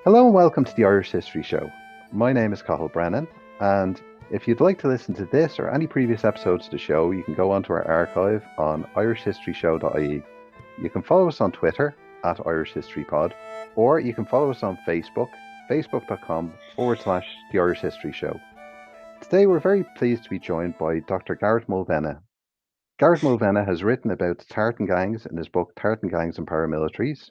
Hello and welcome to the Irish History Show. My name is Cathal Brennan, and if you'd like to listen to this or any previous episodes of the show, you can go onto our archive on irishhistoryshow.ie. You can follow us on Twitter at irishhistorypod, or you can follow us on Facebook, facebook.com/The Irish History Show. Today we're very pleased to be joined by Dr. Gareth Mulvenna. Gareth Mulvenna has written about the Tartan Gangs in his book Tartan Gangs and Paramilitaries.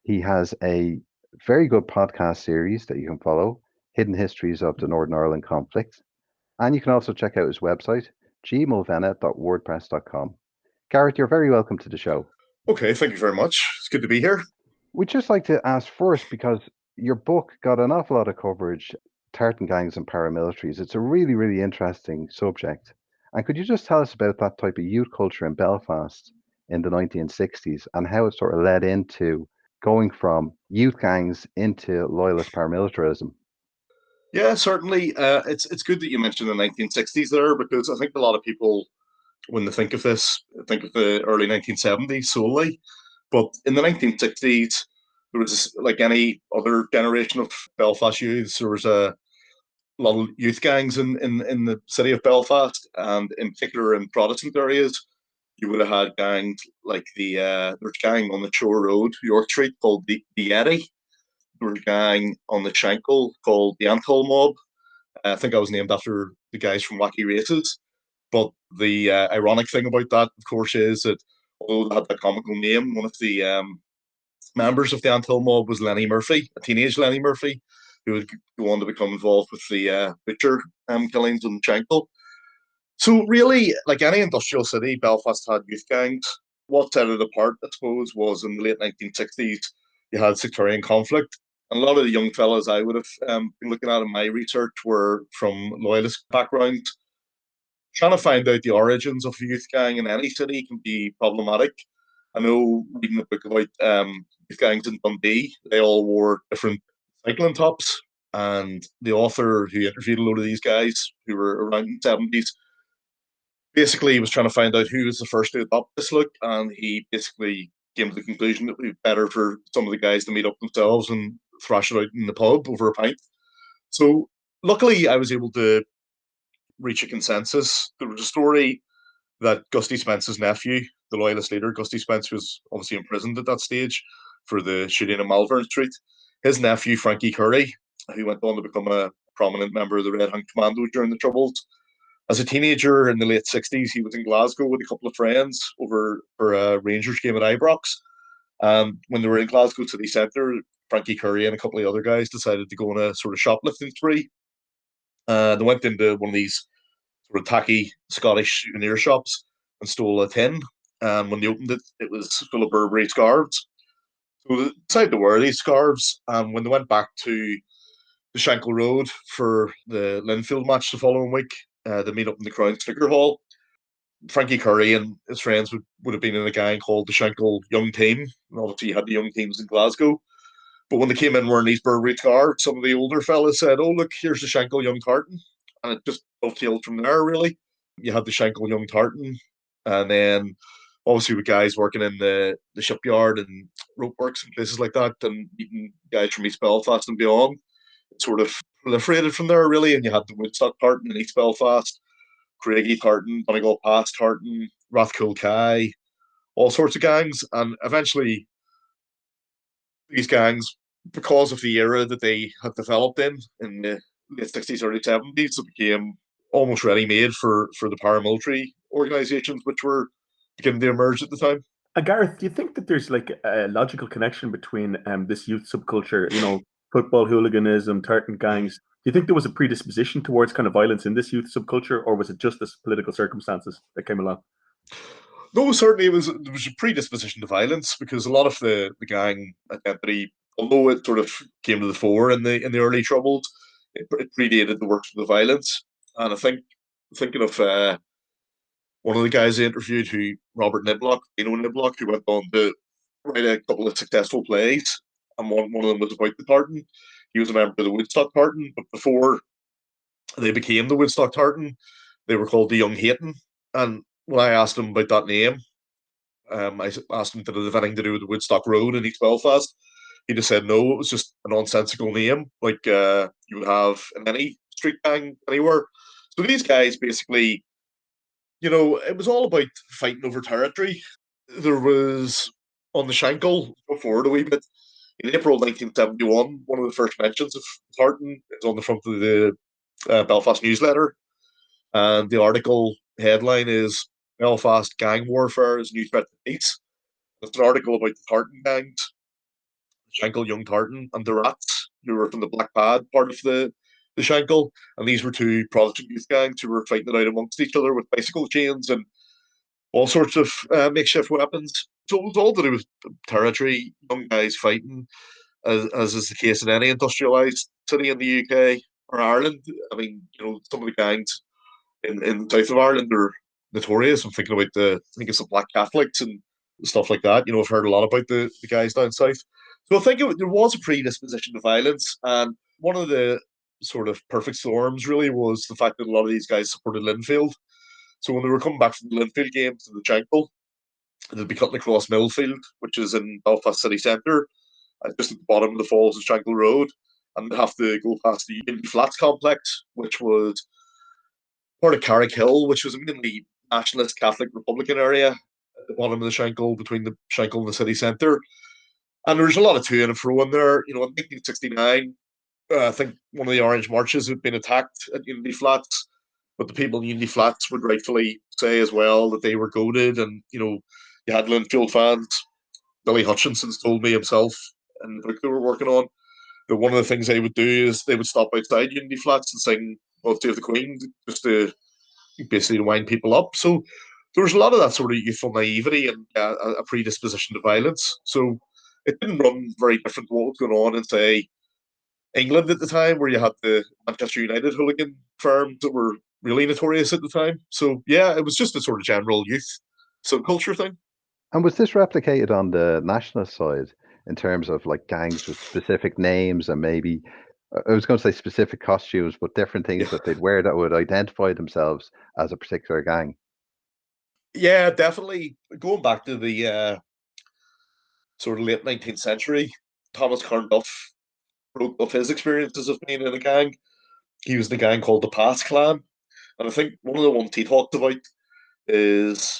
He has a very good podcast series that you can follow, Hidden Histories of the Northern Ireland Conflict. And you can also check out his website, gmulvenna.wordpress.com. Gareth, you're very welcome to the show. Okay, thank you very much. It's good to be here. We'd just like to ask first, because your book got an awful lot of coverage, Tartan Gangs and Paramilitaries. It's a really, really interesting subject. And could you just tell us about that type of youth culture in Belfast in the 1960s and how it sort of led into going from youth gangs into loyalist paramilitarism? Yeah, certainly. It's good that you mentioned the 1960s there, because I think a lot of people, when they think of this, think of the early 1970s solely. But in the 1960s, there was, like any other generation of Belfast youths, there was a lot of youth gangs in the city of Belfast, and in particular in Protestant areas. You would have had gangs like there's a gang on the Shore Road, York Street, called the Eddy. There was a gang on the Shankill called the Anthill Mob. I think I was named after the guys from Wacky Races. But the ironic thing about that, of course, is that although they had that comical name, one of the members of the Anthill Mob was Lenny Murphy, a teenage Lenny Murphy, who would go on to become involved with the butcher killings in Shankill. So really, like any industrial city, Belfast had youth gangs. What set it apart, I suppose, was in the late 1960s, you had sectarian conflict. And a lot of the young fellas I would have been looking at in my research were from loyalist backgrounds. Trying to find out the origins of a youth gang in any city can be problematic. I know reading a book about youth gangs in Dundee, they all wore different cycling tops. And the author who interviewed a load of these guys who were around the 70s basically he was trying to find out who was the first to adopt this look, and he basically came to the conclusion that it would be better for some of the guys to meet up themselves and thrash it out in the pub over a pint. So luckily, I was able to reach a consensus. There was a story that Gusty Spence's nephew, the loyalist leader, Gusty Spence, was obviously imprisoned at that stage for the shooting of Malvern Street. His nephew, Frankie Curry, who went on to become a prominent member of the Red Hand Commando during the Troubles, as a teenager in the late 60s, he was in Glasgow with a couple of friends over for a Rangers game at Ibrox. When they were in Glasgow city centre, Frankie Curry and a couple of other guys decided to go on a sort of shoplifting spree. They went into one of these sort of tacky Scottish souvenir shops and stole a tin. And when they opened it, it was full of Burberry scarves. So they decided to wear these scarves. And when they went back to the Shankill Road for the Linfield match the following week, they meet up in the Crown Snooker Hall. Frankie Curry and his friends would have been in a gang called the Shankill Young Team. And obviously, you had the young teams in Glasgow. But when they came in wearing these Burberry scarves, some of the older fellas said, "Oh, look, here's the Shankill Young Tartan." And it just dovetailed from there, really. You had the Shankill Young Tartan. And then, obviously, with guys working in the shipyard and rope works and places like that, and meeting guys from East Belfast and beyond, it sort of proliferated from there, really. And you had the Woodstock Tartan in East Belfast, Craigie Tartan, Donegal Pass Tartan, Rathcoole Kai, all sorts of gangs. And eventually, these gangs, because of the era that they had developed in the late 60s, early 70s, it became almost ready made for the paramilitary organizations which were beginning to emerge at the time. Gareth, do you think that there's like a logical connection between this youth subculture, football hooliganism, tartan gangs? Do you think there was a predisposition towards kind of violence in this youth subculture, or was it just the political circumstances that came along? No, certainly there was a predisposition to violence, because a lot of the gang identity, although it sort of came to the fore in the early troubles, it predated the works of the violence. And I think thinking of one of the guys I interviewed, who Robert Niblock, Niblock, who went on to write a couple of successful plays, and one of them was about the Tartan. He was a member of the Woodstock Tartan, but before they became the Woodstock Tartan, they were called the Young Hayton. And when I asked him about that name, I asked him, did it have anything to do with the Woodstock Road in East Belfast? he just said no, it was just a nonsensical name, like you would have in any street gang anywhere. So these guys basically, it was all about fighting over territory. There was, on the Shankill, go forward a wee bit, in April 1971, one of the first mentions of Tartan is on the front of the Belfast newsletter. And the article headline is Belfast Gang Warfare is New Threat to Peace. It's an article about the Tartan gangs, Shankill Young Tartan, and the Rats, who were from the Black Pad part of the Shankill. And these were two Protestant youth gangs who were fighting it out amongst each other with bicycle chains and all sorts of makeshift weapons. So it was all to do with territory, young guys fighting, as is the case in any industrialised city in the UK or Ireland. I mean, some of the gangs in the south of Ireland are notorious. I'm thinking about I think it's the Black Catholics and stuff like that. I've heard a lot about the guys down south. So I think there was a predisposition to violence, and one of the sort of perfect storms really was the fact that a lot of these guys supported Linfield. So when they were coming back from the Linfield games to the Shankill, they'd be cutting across Millfield, which is in Belfast city centre, just at the bottom of the falls of Shankill Road, and they'd have to go past the Unity Flats complex, which was part of Carrick Hill, which was a mainly nationalist Catholic Republican area at the bottom of the Shankill, between the Shankill and the city centre. And there was a lot of to and fro in there. In 1969, I think one of the Orange Marches had been attacked at Unity Flats, but the people in Unity Flats would rightfully say as well that they were goaded, and you had Linfield fans. Billy Hutchinson's told me himself in the book they were working on that one of the things they would do is they would stop outside Unity Flats and sing "God Save the Queen" just to basically wind people up. So there was a lot of that sort of youthful naivety and a predisposition to violence. So it didn't run very different to what was going on in, say, England at the time, where you had the Manchester United hooligan firms that were really notorious at the time. So yeah, it was just a sort of general youth subculture thing. And was this replicated on the nationalist side in terms of like gangs with specific names and maybe, I was going to say specific costumes, but different things that they'd wear that would identify themselves as a particular gang? Yeah, definitely. Going back to the sort of late 19th century, Thomas Carnduff wrote of his experiences of being in a gang. He was in a gang called the Pass Clan. And I think one of the ones he talked about is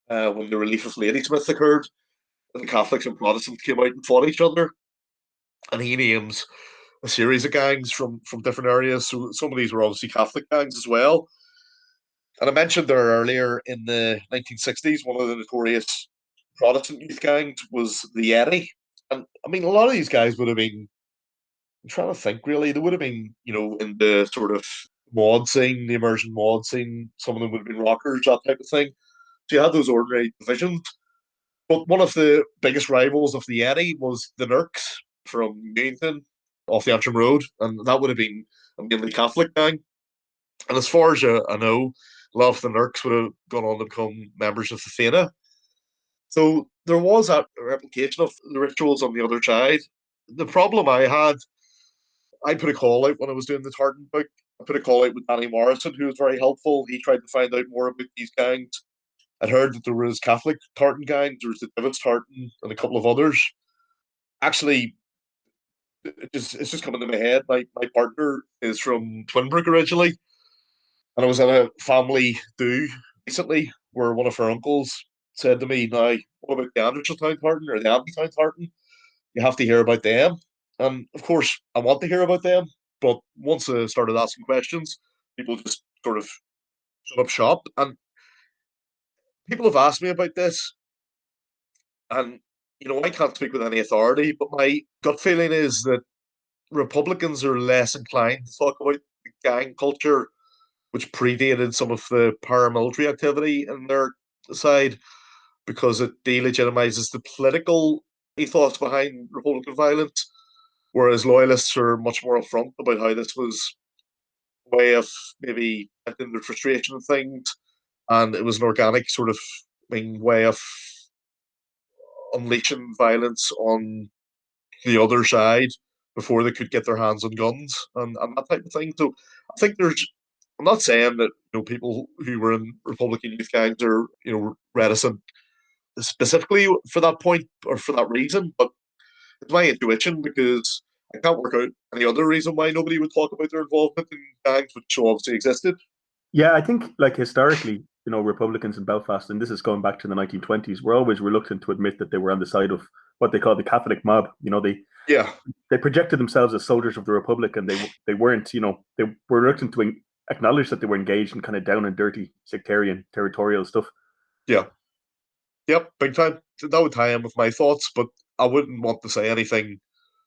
when the relief of Ladysmith occurred, the Catholics and Protestants came out and fought each other. And he names a series of gangs from different areas. So some of these were obviously Catholic gangs as well. And I mentioned there earlier in the 1960s, one of the notorious Protestant youth gangs was the Eddy. And I mean, a lot of these guys would have been, I'm trying to think really, they would have been, in the sort of mod scene, the immersion mod scene. Some of them would have been rockers, that type of thing. So you had those ordinary divisions. But one of the biggest rivals of the Eddy was the Nurks from Newington off the Antrim Road. And that would have been a mainly Catholic gang. And as far as I know, a lot of the Nurks would have gone on to become members of the Fena. So there was that replication of the rituals on the other side. The problem I put a call out when I was doing the Tartan book. I put a call out with Danny Morrison, who was very helpful. He tried to find out more about these gangs. I'd heard that there was Catholic Tartan gangs, there was the Divots Tartan, and a couple of others. Actually, it's just coming to my head. My partner is from Twinbrook originally, and I was at a family do recently where one of her uncles said to me, "Now, what about the Andersontown Tartan or the Abbeytown Tartan? You have to hear about them." And of course, I want to hear about them, but once I started asking questions, people just sort of shut up shop. And people have asked me about this, and I can't speak with any authority, but my gut feeling is that Republicans are less inclined to talk about the gang culture, which predated some of the paramilitary activity in their side, because it delegitimizes the political ethos behind Republican violence, whereas loyalists are much more upfront about how this was a way of maybe venting their frustration of things, and it was an organic sort of way of unleashing violence on the other side before they could get their hands on guns and that type of thing. So I think I'm not saying that people who were in Republican youth gangs are reticent specifically for that point or for that reason, but it's my intuition because I can't work out any other reason why nobody would talk about their involvement in gangs, which obviously existed. Yeah, I think like historically, Republicans in Belfast, and this is going back to the 1920s, were always reluctant to admit that they were on the side of what they call the Catholic mob. Yeah, They projected themselves as soldiers of the Republic, and they weren't. They were reluctant to acknowledge that they were engaged in kind of down and dirty sectarian territorial stuff. yeah, yep, big time. That would tie in with my thoughts, but I wouldn't want to say anything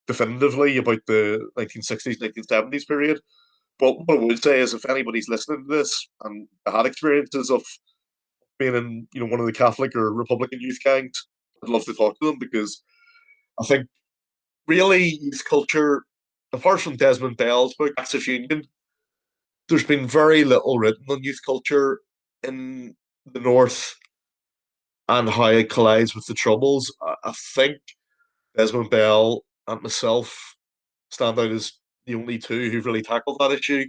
definitively about the 1960s, 1970s period. But what I would say is, if anybody's listening to this and had experiences of being in, one of the Catholic or Republican youth gangs, I'd love to talk to them because I think really youth culture, apart from Desmond Bell's book, Acts of Union, there's been very little written on youth culture in the North and how it collides with the Troubles. I think Desmond Bell and myself stand out as the only two who've really tackled that issue.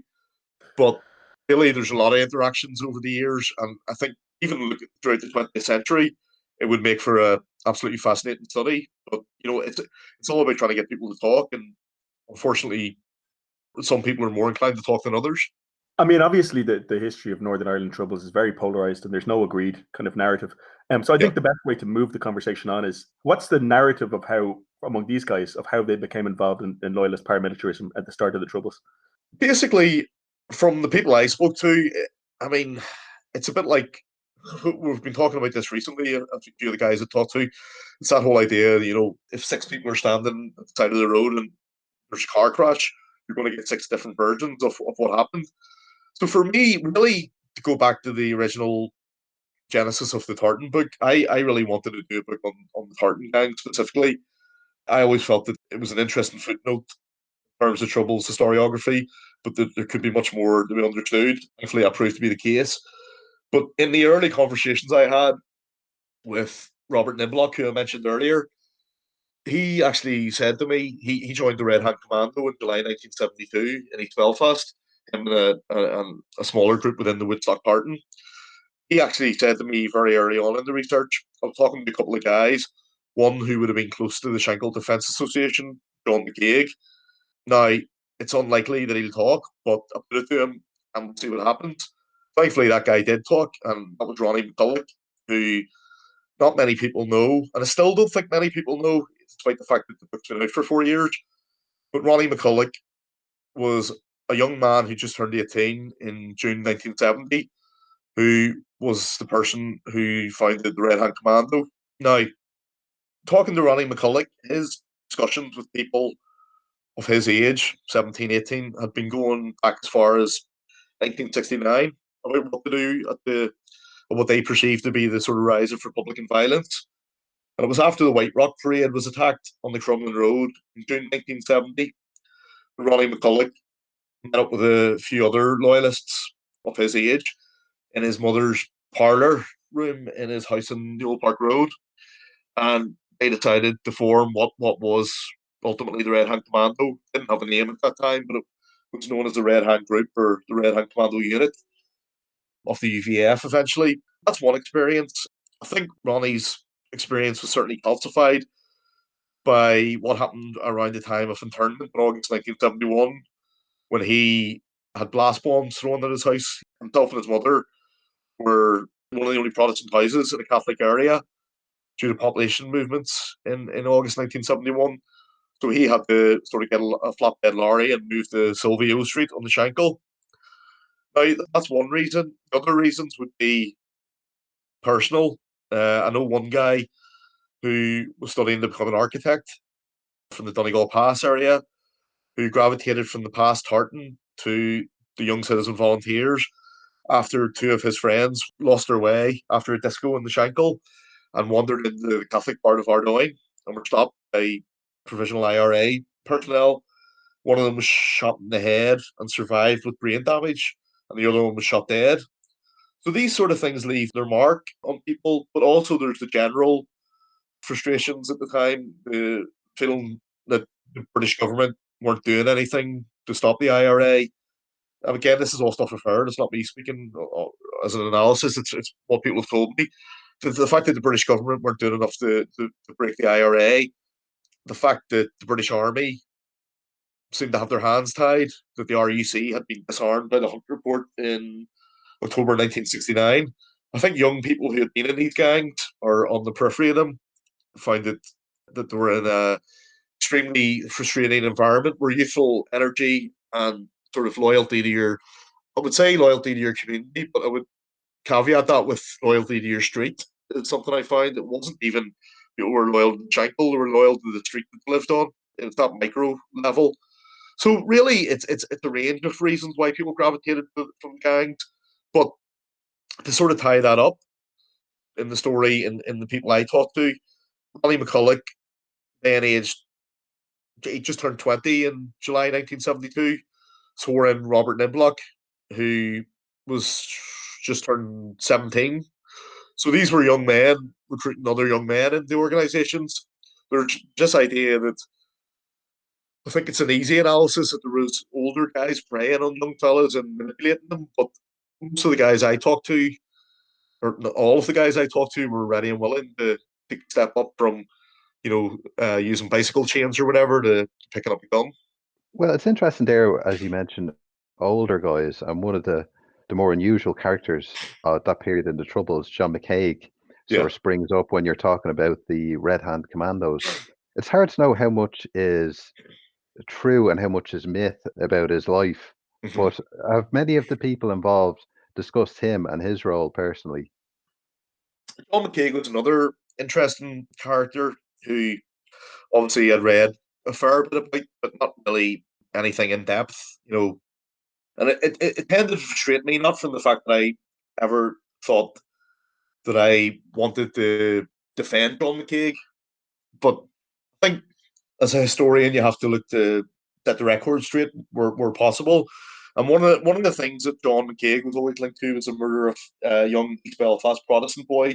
But really, there's a lot of interactions over the years, and I think even throughout the 20th century, it would make for a absolutely fascinating study. But it's all about trying to get people to talk, and unfortunately, some people are more inclined to talk than others. I mean, obviously, the history of Northern Ireland Troubles is very polarized, and there's no agreed kind of narrative. So I think the best way to move the conversation on is what's the narrative of how, among these guys, of how they became involved in Loyalist paramilitarism at the start of the Troubles? Basically, from the people I spoke to, I mean, it's a bit like we've been talking about this recently. A few of the guys I talked to, it's that whole idea. If six people are standing at the side of the road and there's a car crash, you're going to get six different versions of what happened. So for me, really, to go back to the original genesis of the Tartan book, I really wanted to do a book on the Tartan gang specifically. I always felt that it was an interesting footnote in terms of Trouble's historiography, but that there could be much more to be understood. Thankfully, that proved to be the case. But in the early conversations I had with Robert Niblock, who I mentioned earlier, he actually said to me he joined the Red Hand Commando in July 1972 in East Belfast, him and a smaller group within the Woodstock Tartan. He actually said to me very early on in the research, I was talking to a couple of guys, one who would have been close to the Shankill Defence Association, John McCaig. Now, it's unlikely that he'll talk, but I put it to him and we'll see what happens. Thankfully, that guy did talk, and that was Ronnie McCulloch, who not many people know, and I still don't think many people know, despite the fact that the book's been out for 4 years. But Ronnie McCulloch was a young man who just turned 18 in June 1970, who was the person who founded the Red Hand Commando. Now, talking to Ronnie McCulloch, his discussions with people of his age, 17, 18, had been going back as far as 1969 about what to do at what they perceived to be the sort of rise of Republican violence. And it was after the White Rock Parade was attacked on the Crumlin Road in June 1970. Ronnie McCulloch met up with a few other loyalists of his age in his mother's parlour room in his house in the Old Park Road. And they decided to form what was ultimately the Red Hand Commando. Didn't have a name at that time, but it was known as the Red Hand Group or the Red Hand Commando Unit of the UVF eventually. That's one experience. I think Ronnie's experience was certainly calcified by what happened around the time of internment in August 1971 when he had blast bombs thrown at his house. Himself and his mother were one of the only Protestant houses in a Catholic area due to population movements in August 1971. So he had to sort of get a flatbed lorry and move to Silvio Street on the Shankill. Now, that's one reason. The other reasons would be personal. I know one guy who was studying to become an architect from the Donegal Pass area who gravitated from the past Tartan to the Young Citizen Volunteers after two of his friends lost their way after a disco in the Shankill and wandered into the Catholic part of Ardoyne and were stopped by provisional IRA personnel. One of them was shot in the head and survived with brain damage, and the other one was shot dead. So these sort of things leave their mark on people, but also there's the general frustrations at the time, the feeling that the British government weren't doing anything to stop the IRA. And again, this is all stuff I've heard. It's not me speaking as an analysis. It's what people have told me. The fact that the British government weren't doing enough to break the IRA, the fact that the British Army seemed to have their hands tied, that the RUC had been disarmed by the Hunt Report in October 1969. I think young people who had been in these gangs or on the periphery of them found that they were in a extremely frustrating environment where youthful energy and sort of loyalty to your, I would say loyalty to your community, but I would caveat that with loyalty to your street. It's something I find. It wasn't even people were loyal to Shankill, they were loyal to the street that they lived on. It's that micro level. So really, it's a range of reasons why people gravitated from gangs, but to sort of tie that up in the story in the people I talked to, Ronnie McCulloch, then aged, he just turned 20 in July 1972, swore in Robert Niblock, who was just turned 17. So these were young men recruiting other young men into organizations. There's this idea that I think it's an easy analysis that there was older guys preying on young fellas and manipulating them, but most of the guys I talked to, or all of the guys I talked to, were ready and willing to take a step up from, using bicycle chains or whatever to picking up a gun. Well, it's interesting there, as you mentioned, older guys, and one of the more unusual characters at that period in the Troubles, John McCaig, sort Yeah. of springs up when you're talking about the Red Hand Commandos. It's hard to know how much is true and how much is myth about his life, Mhm. but have many of the people involved discussed him and his role personally? John McCaig was another interesting character who obviously had read a fair bit about, but not really anything in depth, And it tended to frustrate me, not from the fact that I ever thought that I wanted to defend John McCaig, but I think as a historian, you have to look to set the record straight where possible. And one of the things that John McCaig was always linked to was the murder of a young East Belfast Protestant boy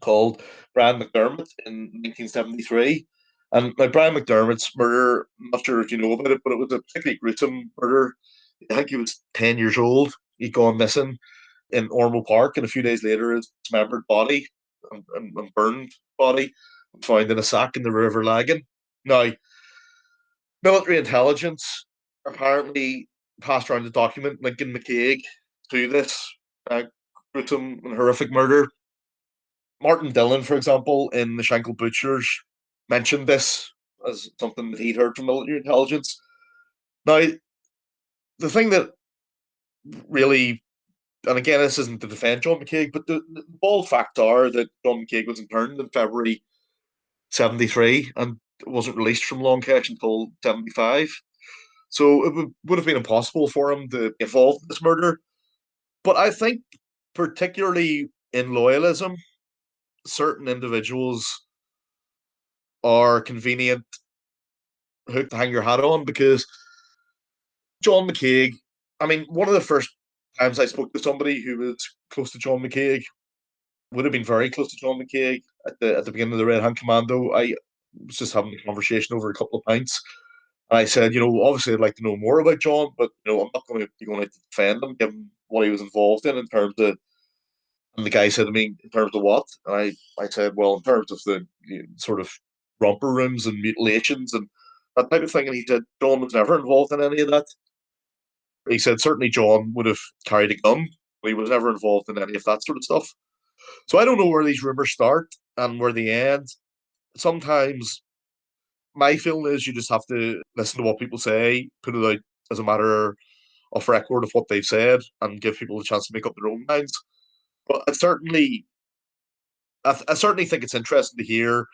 called Brian McDermott in 1973. And now Brian McDermott's murder, I'm not sure if you know about it, but it was a particularly gruesome murder. I think he was 10 years old. He'd gone missing in Ormo Park, and a few days later, his dismembered body and burned body was found in a sack in the River Lagan. Now, military intelligence apparently passed around a document linking McCaig to this gruesome and horrific murder. Martin Dillon, for example, in the Shankill Butchers, mentioned this as something that he'd heard from military intelligence. Now, the thing that really, and again, this isn't to defend John McCaig, but the bald facts are that John McCaig was interned in February 73 and wasn't released from Long Kesh until 75. So it would have been impossible for him to be involved in this murder. But I think, particularly in loyalism, certain individuals are convenient hook to hang your hat on because John McCaig, I mean, one of the first times I spoke to somebody who was close to John McCaig, would have been very close to John McCaig at the beginning of the Red Hand Commando. I was just having a conversation over a couple of pints. And I said, obviously I'd like to know more about John, but I'm not going to be going out to defend him given what he was involved in terms of. And the guy said to me, in terms of what? And I said, well, in terms of the sort of romper rooms and mutilations and that type of thing. And he said, John was never involved in any of that. He said, certainly John would have carried a gun, but he was never involved in any of that sort of stuff. So I don't know where these rumors start and where they end. Sometimes my feeling is you just have to listen to what people say, put it out as a matter of record of what they've said, and give people a chance to make up their own minds. But I certainly think it's interesting to hear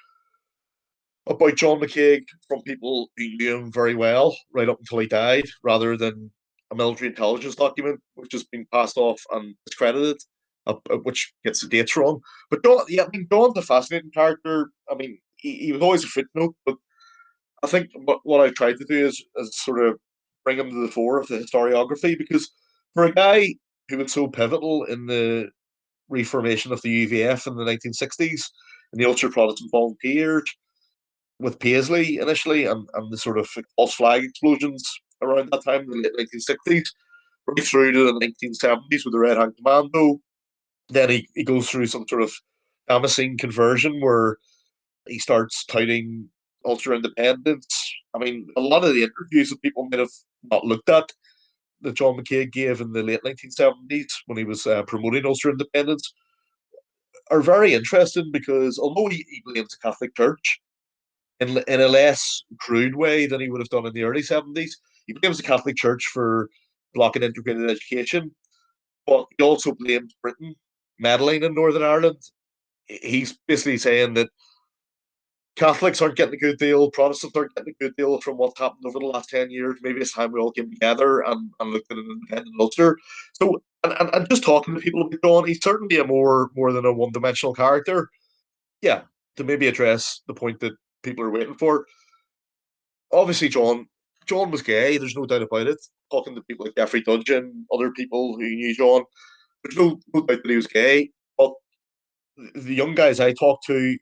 about John McCaig from people who knew him very well right up until he died, rather than a military intelligence document which has been passed off and discredited, which gets the dates wrong. But John, yeah, I mean, John's a fascinating character. I mean, he was always a footnote, but I think what I've tried to do is sort of bring him to the fore of the historiography because for a guy who was so pivotal in the reformation of the UVF in the 1960s and the ultra Protestant volunteers with Paisley initially and the sort of false flag explosions around that time in the late 1960s, right through to the 1970s with the Red Hand Commando. Then he goes through some sort of Damascene conversion where he starts touting Ulster independence. I mean, a lot of the interviews that people might have not looked at that John McCaig gave in the late 1970s when he was promoting Ulster independence are very interesting because although he blames the Catholic Church in a less crude way than he would have done in the early 70s, he blames the Catholic Church for blocking integrated education, but he also blames Britain meddling in Northern Ireland. He's basically saying that Catholics aren't getting a good deal, Protestants aren't getting a good deal from what's happened over the last 10 years. Maybe it's time we all came together and looked at an independent Ulster. So, and just talking to people about John, he's certainly a more than a one dimensional character. Yeah, to maybe address the point that people are waiting for. Obviously, John was gay, there's no doubt about it. Talking to people like Jeffrey Dudgeon, other people who knew John, there's no doubt that he was gay. But the young guys I talked to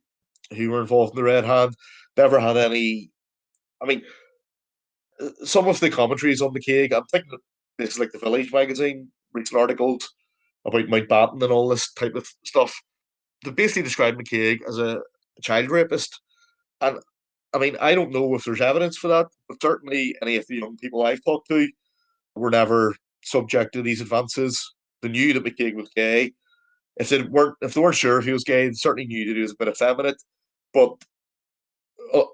who were involved in the Red Hand never had any. I mean, some of the commentaries on McCaig, I'm thinking of this like the Village magazine, recent articles about Mountbatten and all this type of stuff. They basically described McCaig as a child rapist. And I mean, I don't know if there's evidence for that, but certainly any of the young people I've talked to were never subject to these advances. They knew that McCaig was gay. If they weren't sure if he was gay, they certainly knew that he was a bit effeminate. But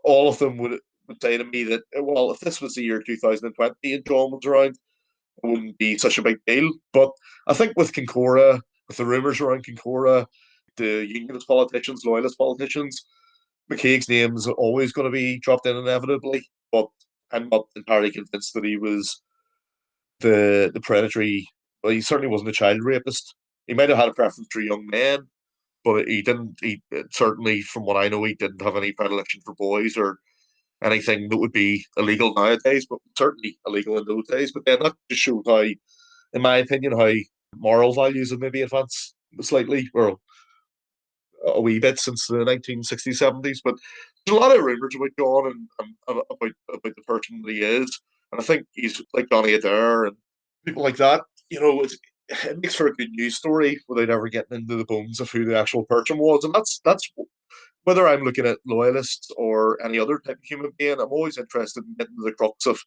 all of them would say to me that, well, if this was the year 2020 and John was around, it wouldn't be such a big deal. But I think with Kincora, with the rumours around Kincora, the unionist politicians, loyalist politicians, McCaig's name is always going to be dropped in inevitably. But I'm not entirely convinced that he was the predatory. Well, he certainly wasn't a child rapist. He might have had a preference for young men, but he didn't. He certainly, from what I know, he didn't have any predilection for boys or anything that would be illegal nowadays, but certainly illegal in those days. But then that just shows how, in my opinion, how moral values have maybe advanced slightly, or a wee bit since the 1960s, 70s. But there's a lot of rumours about John and about the person that he is. And I think he's like Johnny Adair and people like that. It makes for a good news story without ever getting into the bones of who the actual person was. And that's whether I'm looking at loyalists or any other type of human being, I'm always interested in getting to the crux of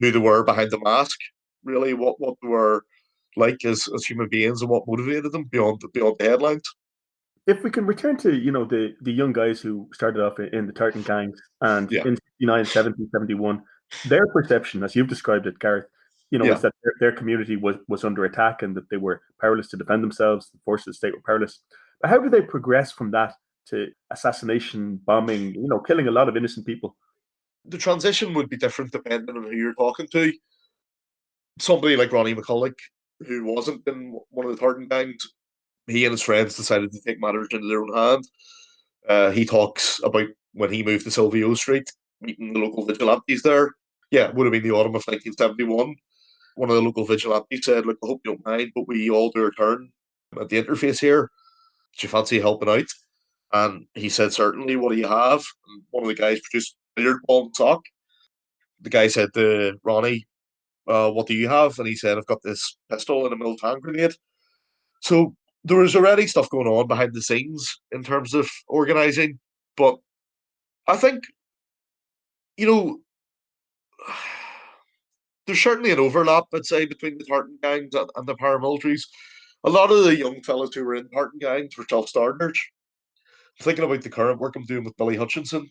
who they were behind the mask, really what they were like as human beings and what motivated them beyond the headlines. If we can return to, the young guys who started off in the Tartan Gangs and Yeah, in 69, 70, 71, their perception, as you've described it, Gareth, yeah. is that their community was under attack and that they were powerless to defend themselves. The forces of the state were powerless. But how did they progress from that to assassination, bombing, killing a lot of innocent people? The transition would be different depending on who you're talking to. Somebody like Ronnie McCulloch, who wasn't in one of the Tartan gangs, he and his friends decided to take matters into their own hands. He talks about when he moved to Silvio Street, meeting the local vigilantes there. Yeah, it would have been the autumn of 1971. One of the local vigilantes said, "Look, I hope you don't mind, but we all do a turn at the interface here. Do you fancy helping out?" And he said, "Certainly, what do you have?" And one of the guys produced a billiard ball and sock. The guy said to Ronnie, "What do you have?" And he said, "I've got this pistol and a mil hand grenade." So there was already stuff going on behind the scenes in terms of organising. But I think, you know, there's certainly an overlap, I'd say, between the Tartan gangs and the paramilitaries. A lot of the young fellas who were in Tartan gangs were self-starters. Thinking about the current work I'm doing with Billy Hutchinson,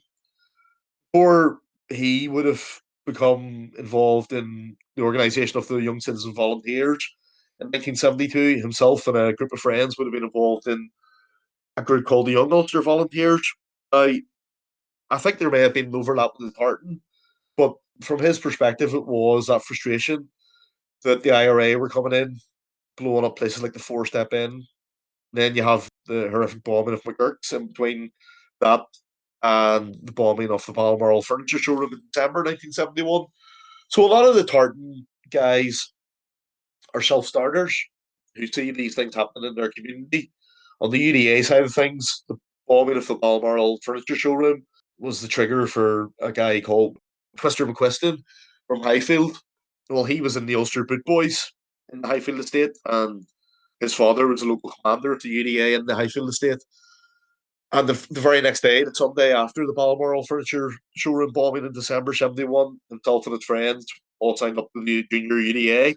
or he would have become involved in the organisation of the Young Citizen Volunteers in 1972. Himself and a group of friends would have been involved in a group called the Young Ulster Volunteers. I think there may have been an overlap with the Tartan, but from his perspective, it was that frustration that the IRA were coming in, blowing up places like the Four Step Inn. Then you have the horrific bombing of McGurk's in between that and the bombing of the Balmoral Furniture Showroom in December 1971. So a lot of the Tartan guys are self-starters who see these things happening in their community. On the UDA side of things, the bombing of the Balmoral Furniture Showroom was the trigger for a guy called Twister McQuiston from Highfield. Well, he was in the Ulster Boot Boys in the Highfield estate, and his father was a local commander of the UDA in the Highfield estate. And the very next day, the Sunday after the Balmoral Furniture showroom bombing in December 71, himself and his friends all signed up to the junior UDA.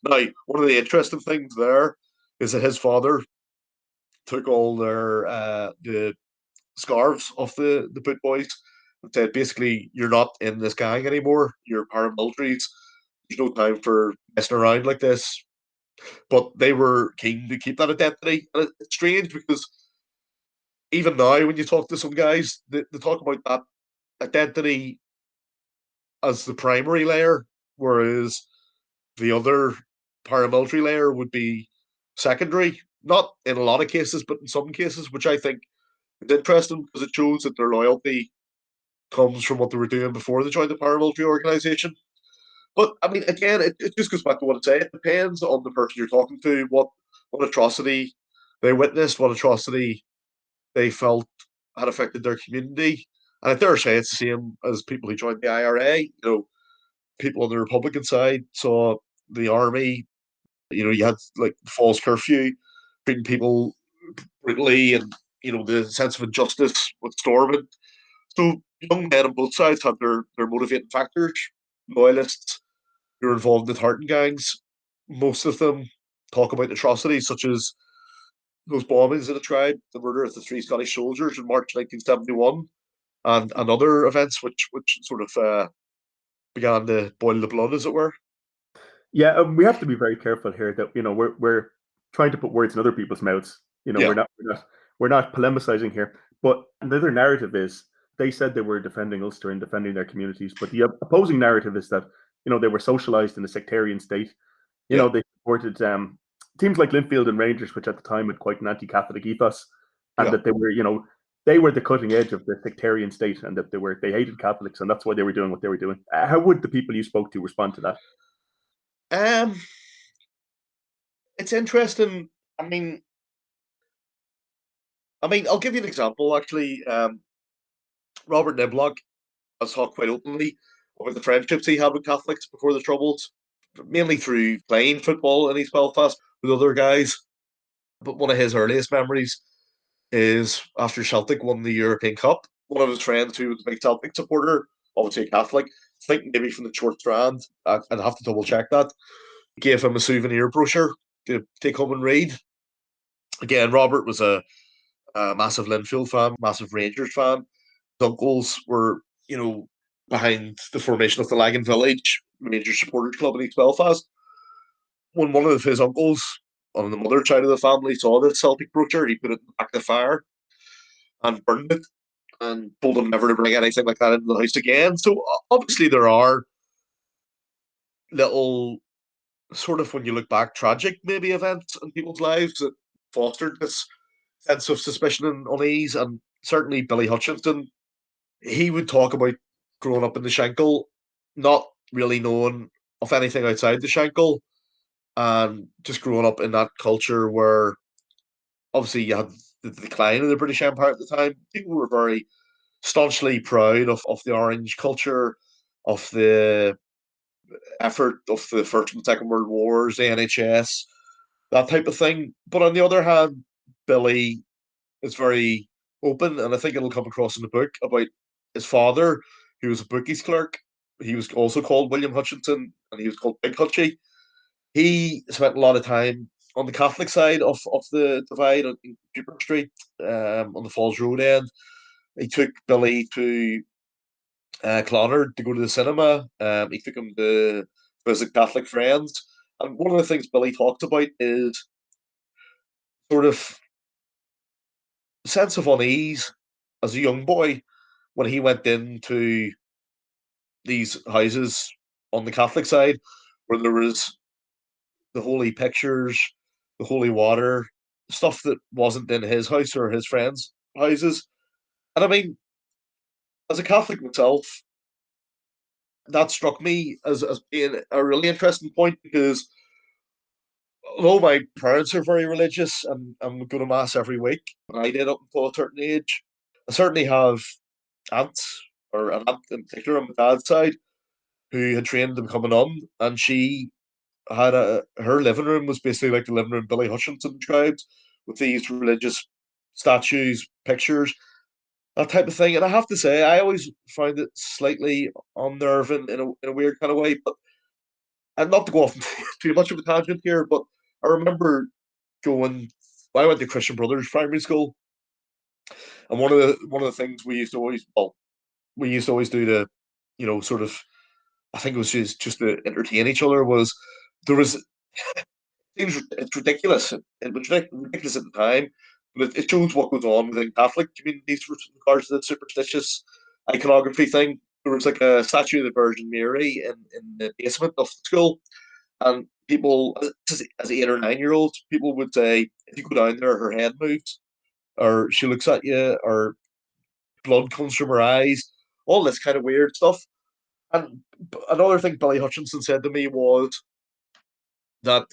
Now, one of the interesting things there is that his father took all the scarves off the Boot Boys and said, basically, you're not in this gang anymore. You're paramilitaries. There's no time for messing around like this. But they were keen to keep that identity. And it's strange because even now, when you talk to some guys, they talk about that identity as the primary layer, whereas the other paramilitary layer would be secondary. Not in a lot of cases, but in some cases, which I think is interesting because it shows that their loyalty comes from what they were doing before they joined the paramilitary organization. But I mean, again, it just goes back to what I say. It depends on the person you're talking to, what atrocity they witnessed, what atrocity they felt had affected their community. And I dare say it's the same as people who joined the IRA. People on the Republican side saw the army. You had like false curfew, treating people brutally, and the sense of injustice with storming. So young men on both sides had their motivating factors. Loyalists who are involved in the Tartan Gangs, most of them talk about atrocities such as those bombings in the tribe, the murder of the three Scottish soldiers in March 1971, and other events which sort of began to boil the blood, as it were. Yeah, we have to be very careful here that we're trying to put words in other people's mouths. Yeah. We're not polemicizing here. But another narrative is they said they were defending Ulster and defending their communities, but the opposing narrative is that they were socialized in a sectarian state. Yeah. They supported teams like Linfield and Rangers, which at the time had quite an anti-Catholic ethos, and Yeah. that they were the cutting edge of the sectarian state, and that they hated Catholics, and that's why they were doing what they were doing. How would the people you spoke to respond to that? It's interesting. I mean, I'll give you an example. Actually, Robert Niblock has talked quite openly about the friendships he had with Catholics before the Troubles, mainly through playing football in East Belfast with other guys. But one of his earliest memories is after Celtic won the European Cup. One of his friends who was a big Celtic supporter, obviously a Catholic, I think maybe from the Short Strand, I'd have to double check that, gave him a souvenir brochure to take home and read. Again, Robert was a massive Linfield fan, massive Rangers fan. His uncles were, behind the formation of the Lagan Village Rangers Supporters Club in East Belfast. When one of his uncles on the mother side of the family saw the Celtic brochure, he put it in the back of the fire and burned it and told him never to bring anything like that into the house again. So obviously there are little sort of, when you look back, tragic maybe events in people's lives that fostered this sense of suspicion and unease. And certainly Billy Hutchinson, he would talk about growing up in the Shankill, not really knowing of anything outside the Shankill, and just growing up in that culture where obviously you had the decline of the British Empire at the time. People were very staunchly proud of the Orange culture, of the effort of the First and Second World Wars, the NHS, that type of thing. But on the other hand, Billy is very open, and I think it'll come across in the book, about his father, who was a bookies clerk. He was also called William Hutchinson, and he was called Big Hutchie. He spent a lot of time on the Catholic side of the divide on Cooper Street, on the Falls Road end. He took Billy to Clonard to go to the cinema. He took him to visit Catholic friends. And one of the things Billy talked about is sort of sense of unease as a young boy when he went into these houses on the Catholic side where there was the holy pictures, the holy water, stuff that wasn't in his house or his friends' houses. And I mean, as a Catholic myself, that struck me as being a really interesting point, because although my parents are very religious and I'm going to mass every week, and I did up until a certain age, I certainly have aunts, or an aunt in particular on my dad's side, who had trained to become a nun, and she had her living room was basically like the living room Billy Hutchinson described, with these religious statues, pictures, that type of thing. And I have to say, I always found it slightly unnerving in a weird kind of way. But and not to go off too much of a tangent here, but I remember going. I went to Christian Brothers Primary School, and one of the things we used to always do to, sort of, I think it was just to entertain each other, was there was it's ridiculous. It was ridiculous at the time, but it shows what goes on within Catholic communities with regards to the superstitious iconography thing. There was like a statue of the Virgin Mary in the basement of the school, and people, as 8 or 9 year olds, people would say, if you go down there, her head moves, or she looks at you, or blood comes from her eyes, all this kind of weird stuff. And another thing Billy Hutchinson said to me was that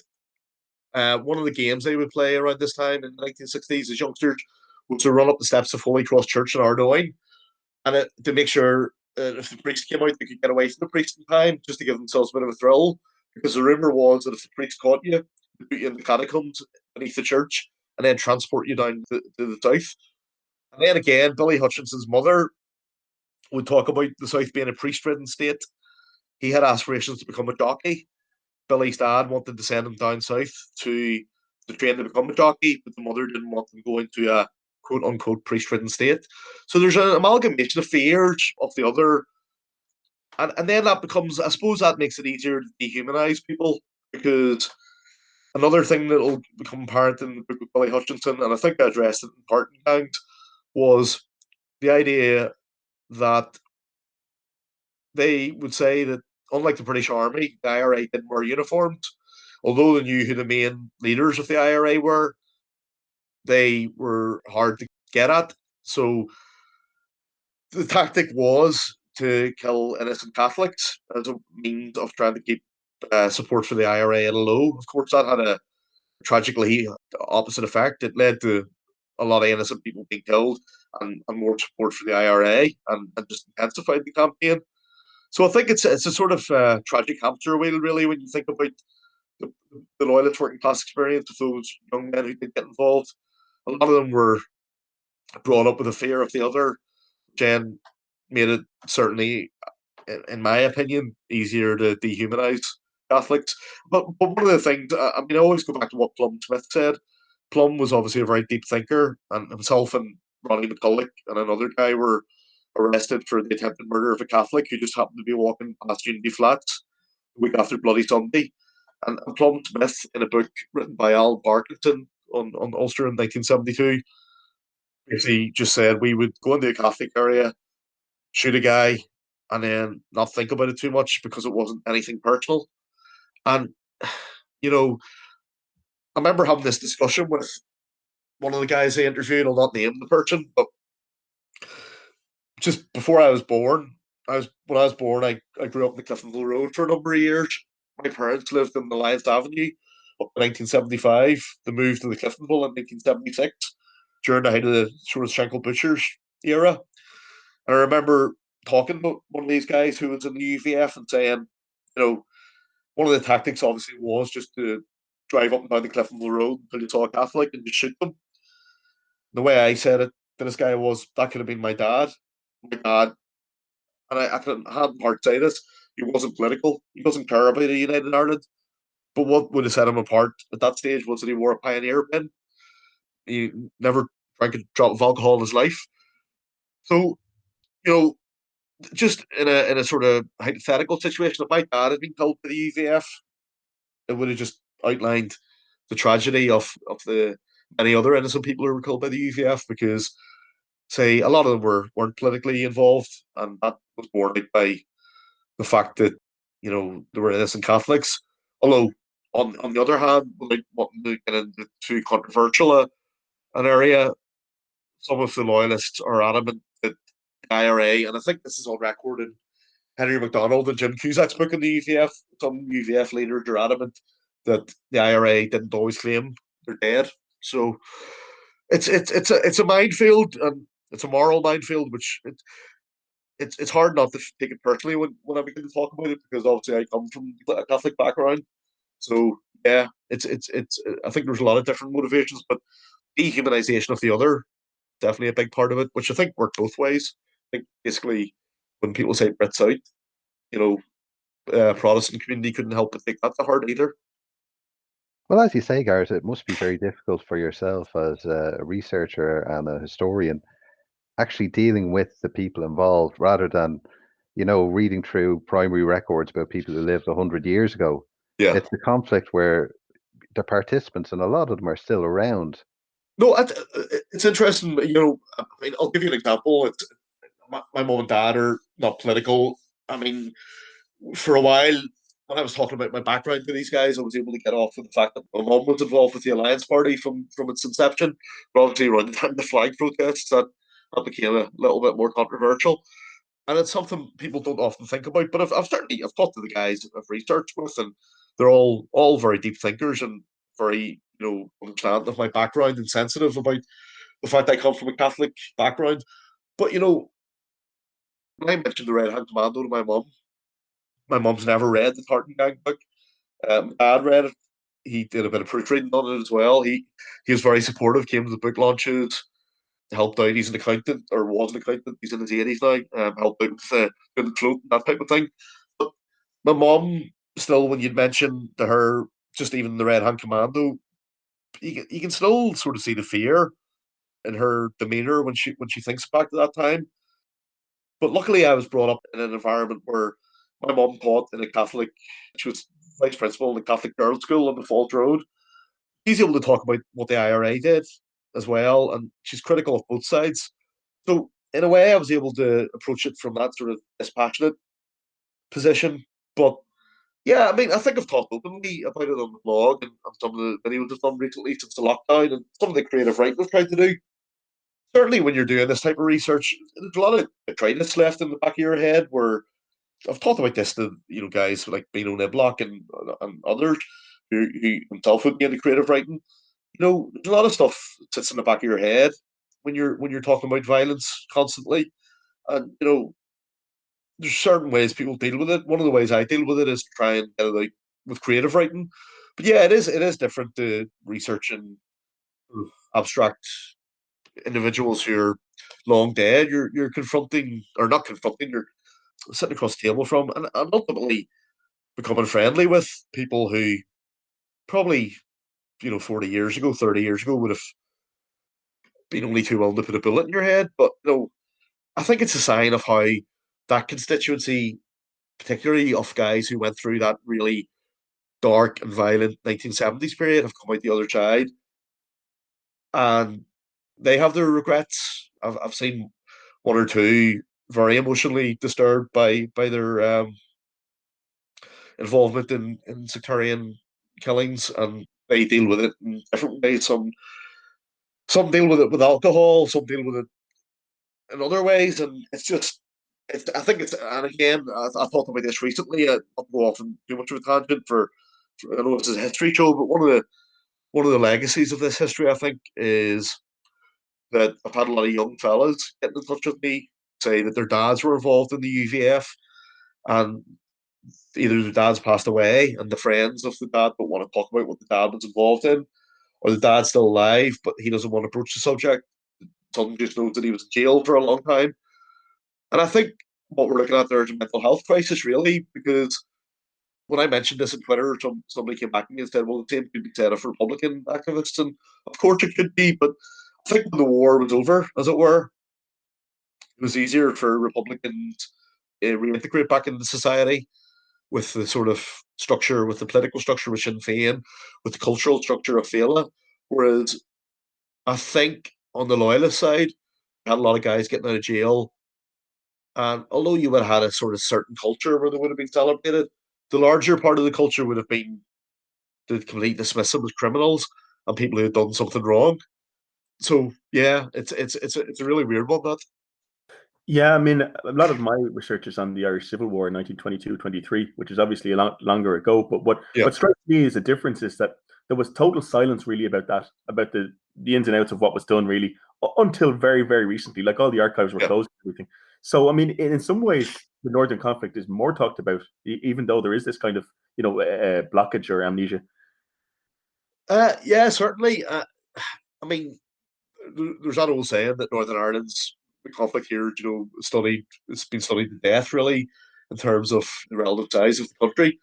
one of the games they would play around this time in the 1960s as youngsters was to run up the steps of Holy Cross Church in Ardoyne, and to make sure if the priest came out, they could get away from the priest in time, just to give themselves a bit of a thrill. Because the rumor was that if the priest caught you, they'd put you in the catacombs beneath the church and then transport you down to the south. And then again, Billy Hutchinson's mother would talk about the south being a priest-ridden state. He had aspirations to become a jockey. Billy's dad wanted to send him down south to train to become a jockey, but the mother didn't want him going to a quote unquote priest-ridden state. So there's an amalgamation of fears of the other, and then that becomes, I suppose, that makes it easier to dehumanize people, because another thing that will become apparent in the book of Billy Hutchinson, and I think I addressed it in Tartan Gangs, was the idea that they would say that, unlike the British Army, the IRA didn't wear uniforms. Although they knew who the main leaders of the IRA were, they were hard to get at. So the tactic was to kill innocent Catholics as a means of trying to keep support for the IRA at a low. Of course, that had a tragically opposite effect. It led to a lot of innocent people being killed, and more support for the IRA, and just intensified the campaign. So I think it's a sort of tragic hamster wheel, really, when you think about the Loyalist working class experience of those young men who did get involved. A lot of them were brought up with a fear of the other. Jen made it, certainly, in my opinion, easier to dehumanize Catholics. But one of the things, I mean, I always go back to what Plum Smith said. Plum was obviously a very deep thinker, and himself and Ronnie McCulloch and another guy were arrested for the attempted murder of a Catholic who just happened to be walking past Unity Flats the week after Bloody Sunday. And Plum Smith, in a book written by Al Barkington on Ulster in 1972, basically just said we would go into a Catholic area, shoot a guy, and then not think about it too much because it wasn't anything personal. And, you know, I remember having this discussion with one of the guys I interviewed. I'll not name the person, but just before I was born, when I was born, I grew up in the Cliftonville Road for a number of years. My parents lived in the Alliance Avenue up to 1975. They moved to the Cliftonville in 1976 during the height of the sort of Schenkel Butchers era. And I remember talking to one of these guys who was in the UVF and saying, you know, one of the tactics obviously was just to drive up and down the Cliftonville Road until you saw a Catholic and just shoot them. The way I said it to this guy was, that could have been my dad. My dad, and I couldn't have hard to say this, he wasn't political. He doesn't care about a United Ireland. But what would have set him apart at that stage was that he wore a Pioneer pin. He never drank a drop of alcohol in his life. So, you know, just in a sort of hypothetical situation, if my dad had been killed by the UVF, it would have just outlined the tragedy of the many other innocent people who were killed by the UVF, because, say, a lot of them weren't politically involved, and that was borne out by the fact that, you know, they were innocent Catholics. Although, on the other hand, without wanting to get into too controversial an area, some of the loyalists are adamant that the IRA, and I think this is on record in Henry MacDonald and Jim Cusack's book in the UVF, some UVF leaders are adamant that the IRA didn't always claim they're dead. So it's a minefield, and it's a moral minefield, which it's hard not to take it personally when I begin to talk about it, because obviously I come from a Catholic background. So yeah, it's I think there's a lot of different motivations, but dehumanization of the other, definitely a big part of it, which I think worked both ways. I think basically when people say Brits out, Protestant community couldn't help but take that to heart either. Well, as you say, Gareth, it must be very difficult for yourself as a researcher and a historian actually dealing with the people involved rather than, reading through primary records about people who lived 100 years ago. Yeah. It's the conflict where the participants, and a lot of them are still around. No, it's interesting. I mean, I'll give you an example. My mom and dad are not political. I mean, for a while, when I was talking about my background to these guys, I was able to get off with the fact that my mom was involved with the Alliance Party from its inception. But obviously, around the time of the flag protests, that became a little bit more controversial. And it's something people don't often think about. But I've talked to the guys I've researched with, and they're all very deep thinkers and very understanding of my background and sensitive about the fact I come from a Catholic background. But when I mentioned the Red Hand Commando to my mom's never read the Tartan Gang book. My dad read it. He did a bit of proofreading on it as well. He was very supportive. Came to the book launches, helped out. He's an accountant or was an accountant. He's in his 80s now. Helped out with the float and that type of thing. But my mom still, when you'd mention to her just even the Red Hand Commando, you can still sort of see the fear in her demeanor when she thinks back to that time. But luckily, I was brought up in an environment where my mom taught in a Catholic. She was vice principal in the Catholic girls' school on the Fault Road. She's able to talk about what the IRA did as well, and she's critical of both sides. So in a way, I was able to approach it from that sort of dispassionate position. But yeah, I mean, I think I've talked openly about it on the blog and some of the videos I've done recently since the lockdown and some of the creative writing I've tried to do. Certainly, when you're doing this type of research, there's a lot of detritus left in the back of your head where I've talked about this to guys like Bino Niblock and others who himself would be into creative writing. There's a lot of stuff that sits in the back of your head when you're talking about violence constantly, and there's certain ways people deal with it. One of the ways I deal with it is to try and get it out with creative writing. But yeah, it is different to researching abstract individuals who are long dead. You're confronting or not confronting. You're sitting across the table from and ultimately becoming friendly with people who probably 40 years ago, 30 years ago would have been only too willing to put a bullet in your head. But I think it's a sign of how that constituency, particularly of guys who went through that really dark and violent 1970s period, have come out the other side, and they have their regrets. I've seen one or two very emotionally disturbed by their involvement in sectarian killings, and they deal with it in different ways. Some deal with it with alcohol, some deal with it in other ways, and it's just. I think it's, and again, I talked about this recently. I don't go off and too much of a tangent I know it's a history show, but one of the legacies of this history, I think, is that I've had a lot of young fellas getting in touch with me, say that their dads were involved in the UVF, and either the dad's passed away and the friends of the dad don't want to talk about what the dad was involved in, or the dad's still alive but he doesn't want to broach the subject. Son just knows that he was in jail for a long time. And I think what we're looking at there is a mental health crisis, really, because when I mentioned this on Twitter, somebody came back to me and said, well, the same could be said of Republican activists. And of course it could be, but I think when the war was over, as it were, it was easier for Republicans to reintegrate back into society with the sort of structure, with the political structure with Sinn Féin, with the cultural structure of Fela. Whereas I think on the loyalist side, had a lot of guys getting out of jail. And although you would have had a sort of certain culture where they would have been celebrated, the larger part of the culture would have been to completely dismiss them as criminals and people who had done something wrong. So yeah, it's a really weird one, that. Yeah, I mean, a lot of my research is on the Irish Civil War in 1922-23, which is obviously a lot longer ago. But what strikes me as a difference is that there was total silence really about that, about the ins and outs of what was done really until very, very recently. Like all the archives were closed and everything. So, I mean, in some ways, the Northern conflict is more talked about, even though there is this kind of, blockage or amnesia. Yeah, certainly. I mean, there's that old saying that Northern Ireland's the conflict here, it's been studied to death, really, in terms of the relative size of the country.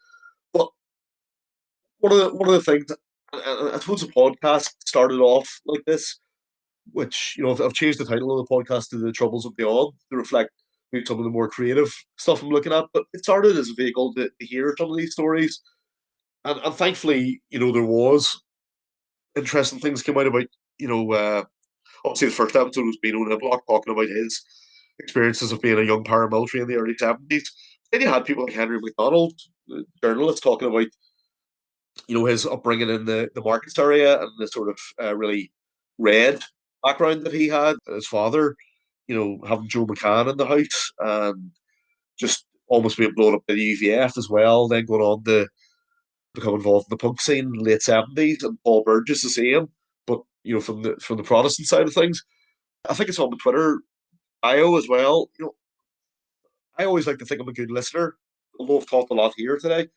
But one of the things, I suppose the podcast started off like this, which, I've changed the title of the podcast to The Troubles of Beyond to reflect maybe some of the more creative stuff I'm looking at. But it started as a vehicle to hear some of these stories. And thankfully, there was interesting things came out about, obviously the first episode was Beano Niblock talking about his experiences of being a young paramilitary in the early 70s. Then you had people like Henry MacDonald, the journalist, talking about, his upbringing in the Markets area and the sort of really red background that he had. His father, having Joe McCann in the house and just almost being blown up by the UVF as well, then going on to become involved in the punk scene in the late 70s, and Paul Burgess the same, but from the Protestant side of things. I think it's on the Twitter bio as well. I always like to think I'm a good listener, although I've talked a lot here today.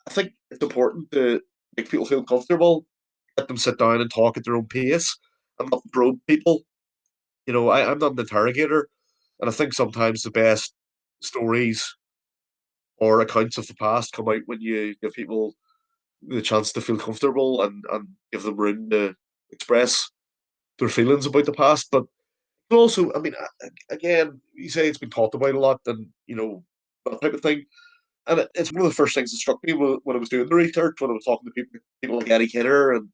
I think it's important to make people feel comfortable, let them sit down and talk at their own pace, and not probe people. I'm not an interrogator, and I think sometimes the best stories or accounts of the past come out when you give people the chance to feel comfortable and give them room to express their feelings about the past. But also, I mean, again, you say it's been talked about a lot, and that type of thing. And it's one of the first things that struck me when I was doing the research, when I was talking to people like Eddie Kidder and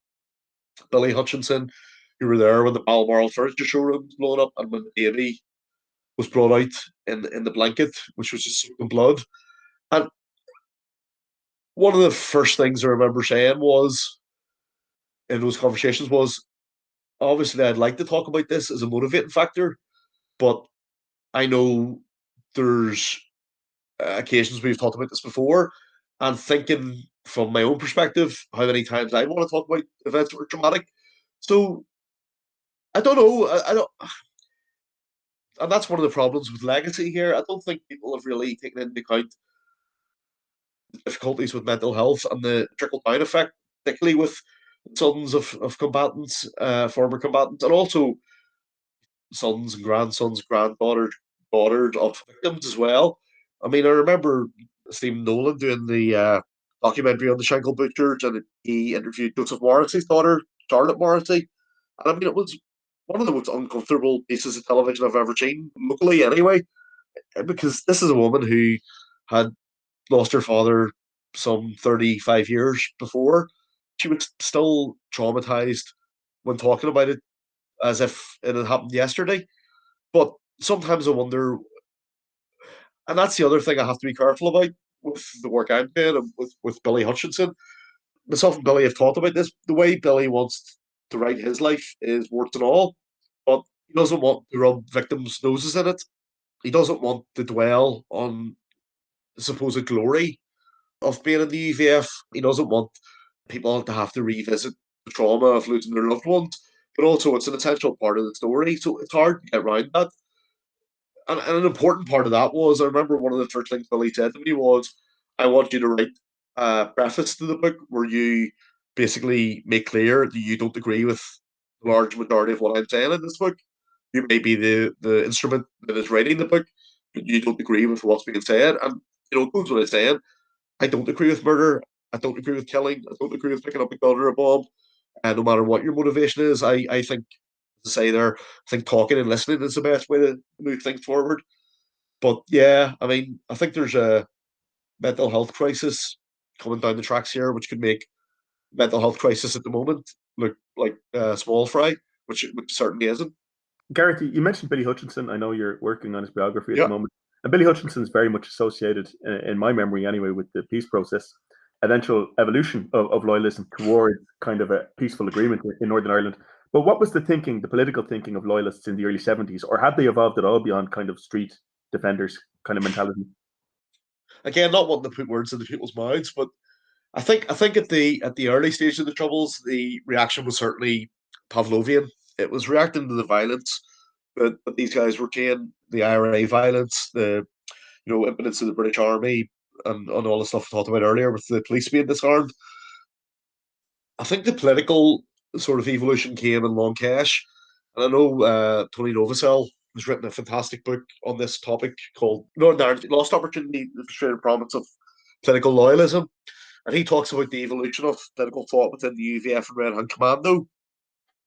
Billy Hutchinson, who were there when the Balmoral furniture showroom was blown up, and when the baby was brought out in the blanket, which was just soaked in blood. And one of the first things I remember saying was in those conversations was, obviously I'd like to talk about this as a motivating factor, but I know there's occasions we've talked about this before, and thinking from my own perspective, how many times I want to talk about events that were traumatic. So I don't know. I don't, and that's one of the problems with legacy here. I don't think people have really taken into account the difficulties with mental health and the trickle down effect, particularly with sons of combatants, former combatants, and also sons and grandsons, daughters of victims as well. I mean, I remember Stephen Nolan doing the documentary on the Shankill Butchers, and he interviewed Joseph Morrissey's daughter, Charlotte Morrissey. And I mean, it was one of the most uncomfortable pieces of television I've ever seen, locally anyway, because this is a woman who had lost her father some 35 years before. She was still traumatized when talking about it as if it had happened yesterday. But sometimes I wonder, and that's the other thing I have to be careful about with the work I'm doing and with Billy Hutchinson. Myself and Billy have talked about this. The way Billy wants to write his life is warts and all, but he doesn't want to rub victims' noses in it. He doesn't want to dwell on the supposed glory of being in the UVF. He doesn't want people to have to revisit the trauma of losing their loved ones, but also it's an essential part of the story. So it's hard to get around that. And an important part of that was, I remember one of the first things Billy said to me was, I want you to write a preface to the book where you basically make clear that you don't agree with the large majority of what I'm saying in this book. You may be the instrument that is writing the book, but you don't agree with what's being said. And, it goes without saying, I don't agree with murder. I don't agree with killing. I don't agree with picking up a gun or a bomb. And no matter what your motivation is, I think, to say there, I think talking and listening is the best way to move things forward. But yeah, I mean, I think there's a mental health crisis coming down the tracks here, which could make mental health crisis at the moment look like small fry, which certainly isn't. Gareth, you mentioned Billy Hutchinson. I know you're working on his biography at Yeah. the moment. And Billy Hutchinson is very much associated, in my memory anyway, with the peace process, eventual evolution of loyalism towards kind of a peaceful agreement in Northern Ireland. But what was the thinking, the political thinking of loyalists in the early 70s? Or had they evolved at all beyond kind of street defenders kind of mentality? Again, not wanting to put words into people's mouths, but I think at the early stage of the Troubles, the reaction was certainly Pavlovian. It was reacting to the violence that these guys were seeing, the IRA violence, the impotence of the British Army, and all the stuff we talked about earlier with the police being disarmed. I think the political sort of evolution came in Long Kesh, And I know Tony Novosel has written a fantastic book on this topic called Northern Ireland Lost Opportunity, the Frustrated Promise of Political Loyalism. And he talks about the evolution of political thought within the UVF and Red Hand Commando.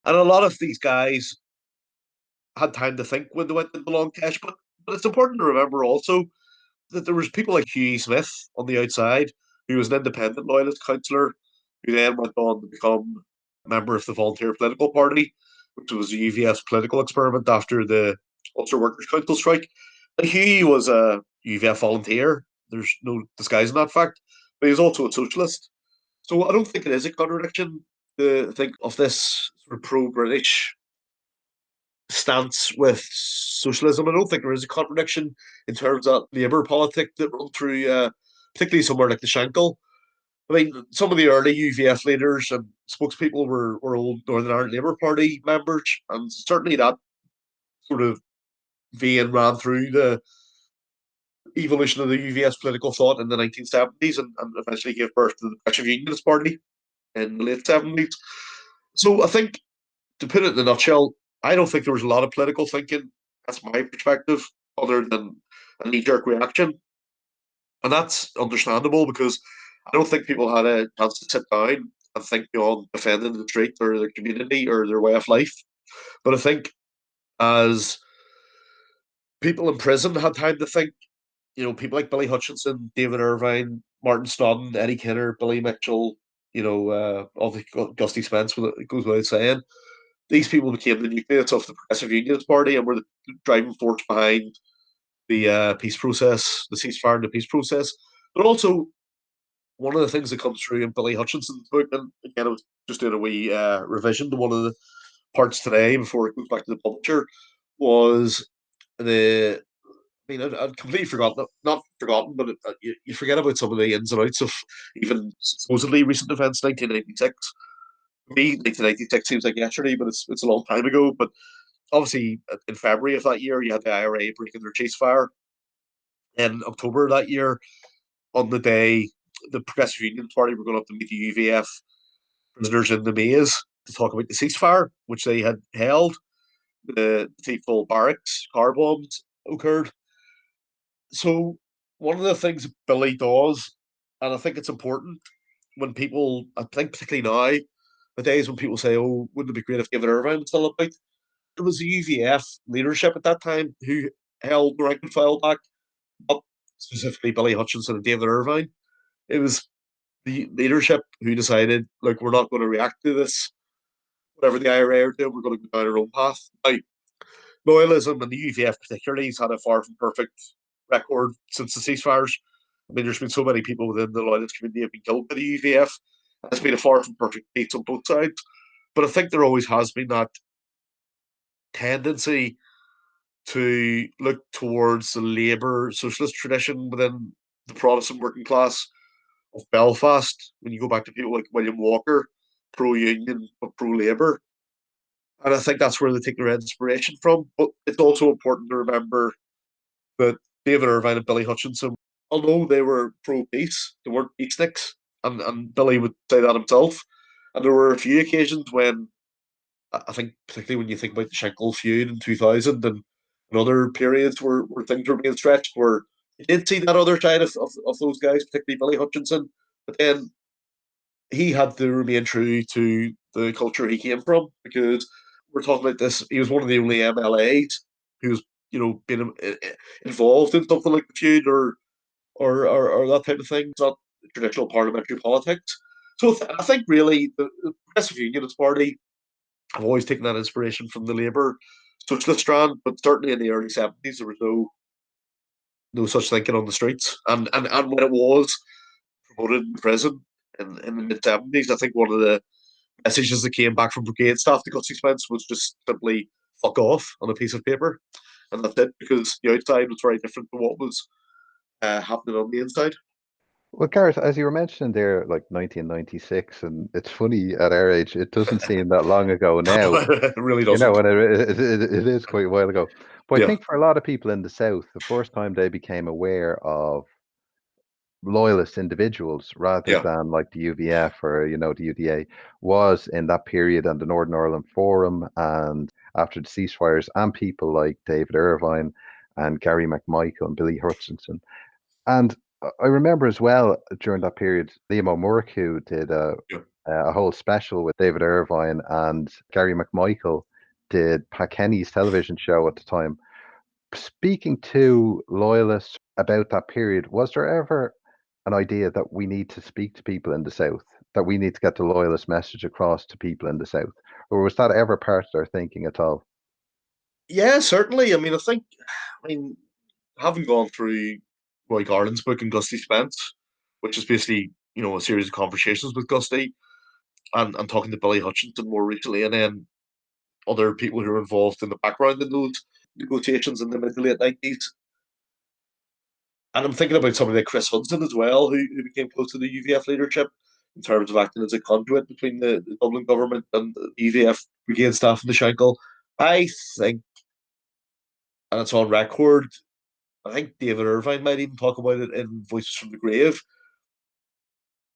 And a lot of these guys had time to think when they went into the long cash, but it's important to remember also that there was people like Hughie Smith on the outside, who was an independent loyalist councillor, who then went on to become a member of the Volunteer Political Party, which was the UVF's political experiment after the Ulster Workers' Council strike. And Hughie was a UVF volunteer. There's no disguising that fact, but he's also a socialist. So I don't think it is a contradiction to think of this sort of pro-British stance with socialism. I don't think there is a contradiction in terms of Labour politic that run through, particularly somewhere like the Shankill. I mean, some of the early UVF leaders and spokespeople were old Northern Ireland Labour Party members, and certainly that sort of vein ran through the evolution of the UVF's political thought in the 1970s and eventually gave birth to the Progressive Unionist Party in the late 70s. So I think, to put it in a nutshell, I don't think there was a lot of political thinking. That's my perspective, other than a knee-jerk reaction. And that's understandable because I don't think people had a chance to sit down and think beyond defending the street or their community or their way of life. But I think as people in prison had time to think, people like Billy Hutchinson, David Irvine, Martin Snodden, Eddie Kinner, Billy Mitchell, all the Gusty Spence, it goes without saying, these people became the nucleus of the Progressive Unionist Party and were the driving force behind the peace process, the ceasefire and the peace process. But also, one of the things that comes through in Billy Hutchinson's book, and again, I was just doing a wee revision to one of the parts today before it goes back to the publisher, was I'd completely forgotten, not forgotten, but you forget about some of the ins and outs of even supposedly recent events, 1996. For me, 1996 seems like yesterday, but it's a long time ago. But obviously, in February of that year, you had the IRA breaking their ceasefire. In October of that year, on the day the Progressive Union Party were going up to meet the UVF prisoners in the maze to talk about the ceasefire, which they had held, the fateful barracks, car bombs occurred. So one of the things Billy does, and I think it's important when people, I think particularly now, the days when people say, "Oh, wouldn't it be great if David Irvine was still about?" It was the UVF leadership at that time who held the rank and file back, not specifically Billy Hutchinson and David Irvine. It was the leadership who decided, look, we're not going to react to this. Whatever the IRA are doing, we're going to go down our own path. Now, loyalism and the UVF particularly has had a far from perfect record since the ceasefires. I mean, there's been so many people within the loyalist community have been killed by the UVF. It's been a far from perfect peace on both sides. But I think there always has been that tendency to look towards the Labour socialist tradition within the Protestant working class of Belfast. When you go back to people like William Walker, pro-union but pro-Labour, and I think that's where they take their inspiration from. But it's also important to remember that David Irvine and Billy Hutchinson, although they were pro-peace, they weren't peaceniks, and Billy would say that himself. And there were a few occasions when, I think, particularly when you think about the Schenkel feud in 2000 and other periods where things were being stretched, where you did see that other side of those guys, particularly Billy Hutchinson. But then he had to remain true to the culture he came from, because we're talking about this. He was one of the only MLAs who's been involved in something like the feud or that type of thing. It's not traditional parliamentary politics. So I think really the Progressive Unionist Party have always taken that inspiration from the Labour socialist strand, but certainly in the early 70s there was no such thinking on the streets. And when it was promoted in prison in the mid 70s, I think one of the messages that came back from brigade staff to Gutsy Spence was just simply fuck off on a piece of paper. And that's it, because the outside was very different to what was happening on the inside. Well, Gareth, as you were mentioning there, like 1996, and it's funny at our age, it doesn't seem that long ago now, It really doesn't. and it is quite a while ago. But I Yeah, think for a lot of people in the South, the first time they became aware of loyalist individuals rather yeah, than like the UVF or the UDA was in that period and the Northern Ireland Forum, and after the ceasefires, and people like David Irvine and Gary McMichael and Billy Hutchinson. And I remember as well during that period, Liam O'Murchu did a whole special with David Irvine, and Gary McMichael did Pat Kenny's television show at the time. Speaking to loyalists about that period, was there ever an idea that we need to speak to people in the South, that we need to get the loyalist message across to people in the South? Or was that ever part of their thinking at all? Yeah, certainly. I mean, having gone through Roy Garland's book and Gusty Spence, which is basically, a series of conversations with Gusty and talking to Billy Hutchinson more recently, and then other people who are involved in the background in those negotiations in the mid to late 90s. And I'm thinking about somebody like Chris Hudson as well, who became close to the UVF leadership in terms of acting as a conduit between the Dublin government and the UVF brigade staff in the Shankill. I think, and it's on record, I think David Irvine might even talk about it in Voices from the Grave.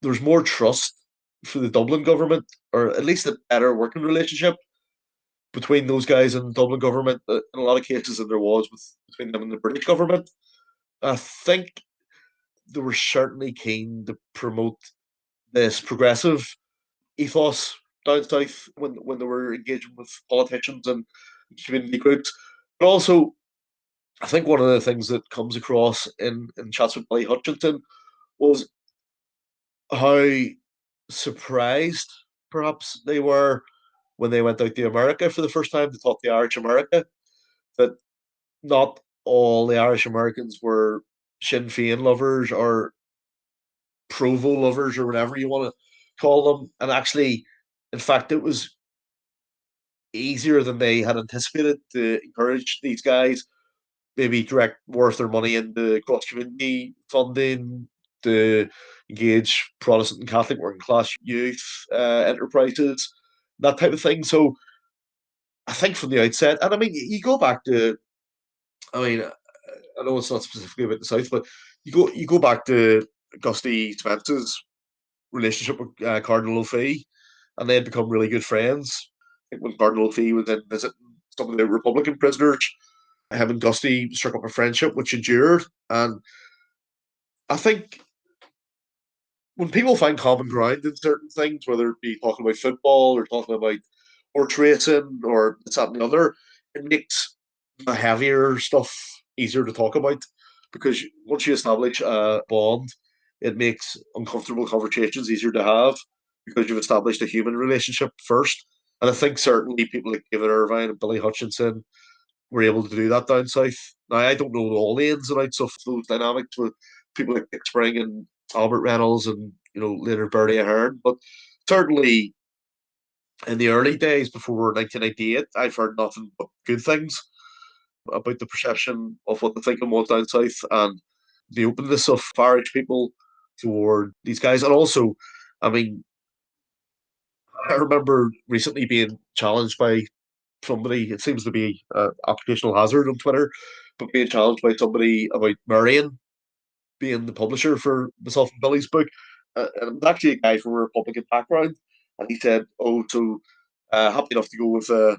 There's more trust for the Dublin government, or at least a better working relationship between those guys and the Dublin government in a lot of cases than there was between them and the British government. I think they were certainly keen to promote this progressive ethos down south when they were engaging with politicians and community groups. But also, I think one of the things that comes across in chats with Billy Hutchinson was how surprised perhaps they were when they went out to America for the first time to talk to Irish America, that not all the Irish Americans were Sinn Féin lovers or Provo lovers or whatever you want to call them. And actually, in fact, it was easier than they had anticipated to encourage these guys, maybe direct more of their money into cross community funding, to engage Protestant and Catholic working class youth enterprises, that type of thing. So I think from the outset, and I mean, you go back to, I mean, I know it's not specifically about the South, but you go back to Gusty Spence's relationship with Cardinal O'Fee, and they had become really good friends. I think when Cardinal O'Fee was in visiting some of the Republican prisoners, him and Gusty struck up a friendship which endured. And I think when people find common ground in certain things, whether it be talking about football or talking about horse racing or this, that, and the other, it makes the heavier stuff easier to talk about, because once you establish a bond, it makes uncomfortable conversations easier to have because you've established a human relationship first. And I think certainly people like David Irvine and Billy Hutchinson were able to do that down south. Now, I don't know all the ins and outs of those dynamics with people like Dick Spring and Albert Reynolds and, later Bertie Ahern, but certainly in the early days before 1998, I've heard nothing but good things about the perception of what the thinking was down south and the openness of Irish people toward these guys. And also, I mean, I remember recently being challenged by somebody, it seems to be an occupational hazard on Twitter, but being challenged by somebody about Marion being the publisher for myself and Billy's book. And it was actually a guy from a Republican background. And he said, "Oh, so happy enough to go with the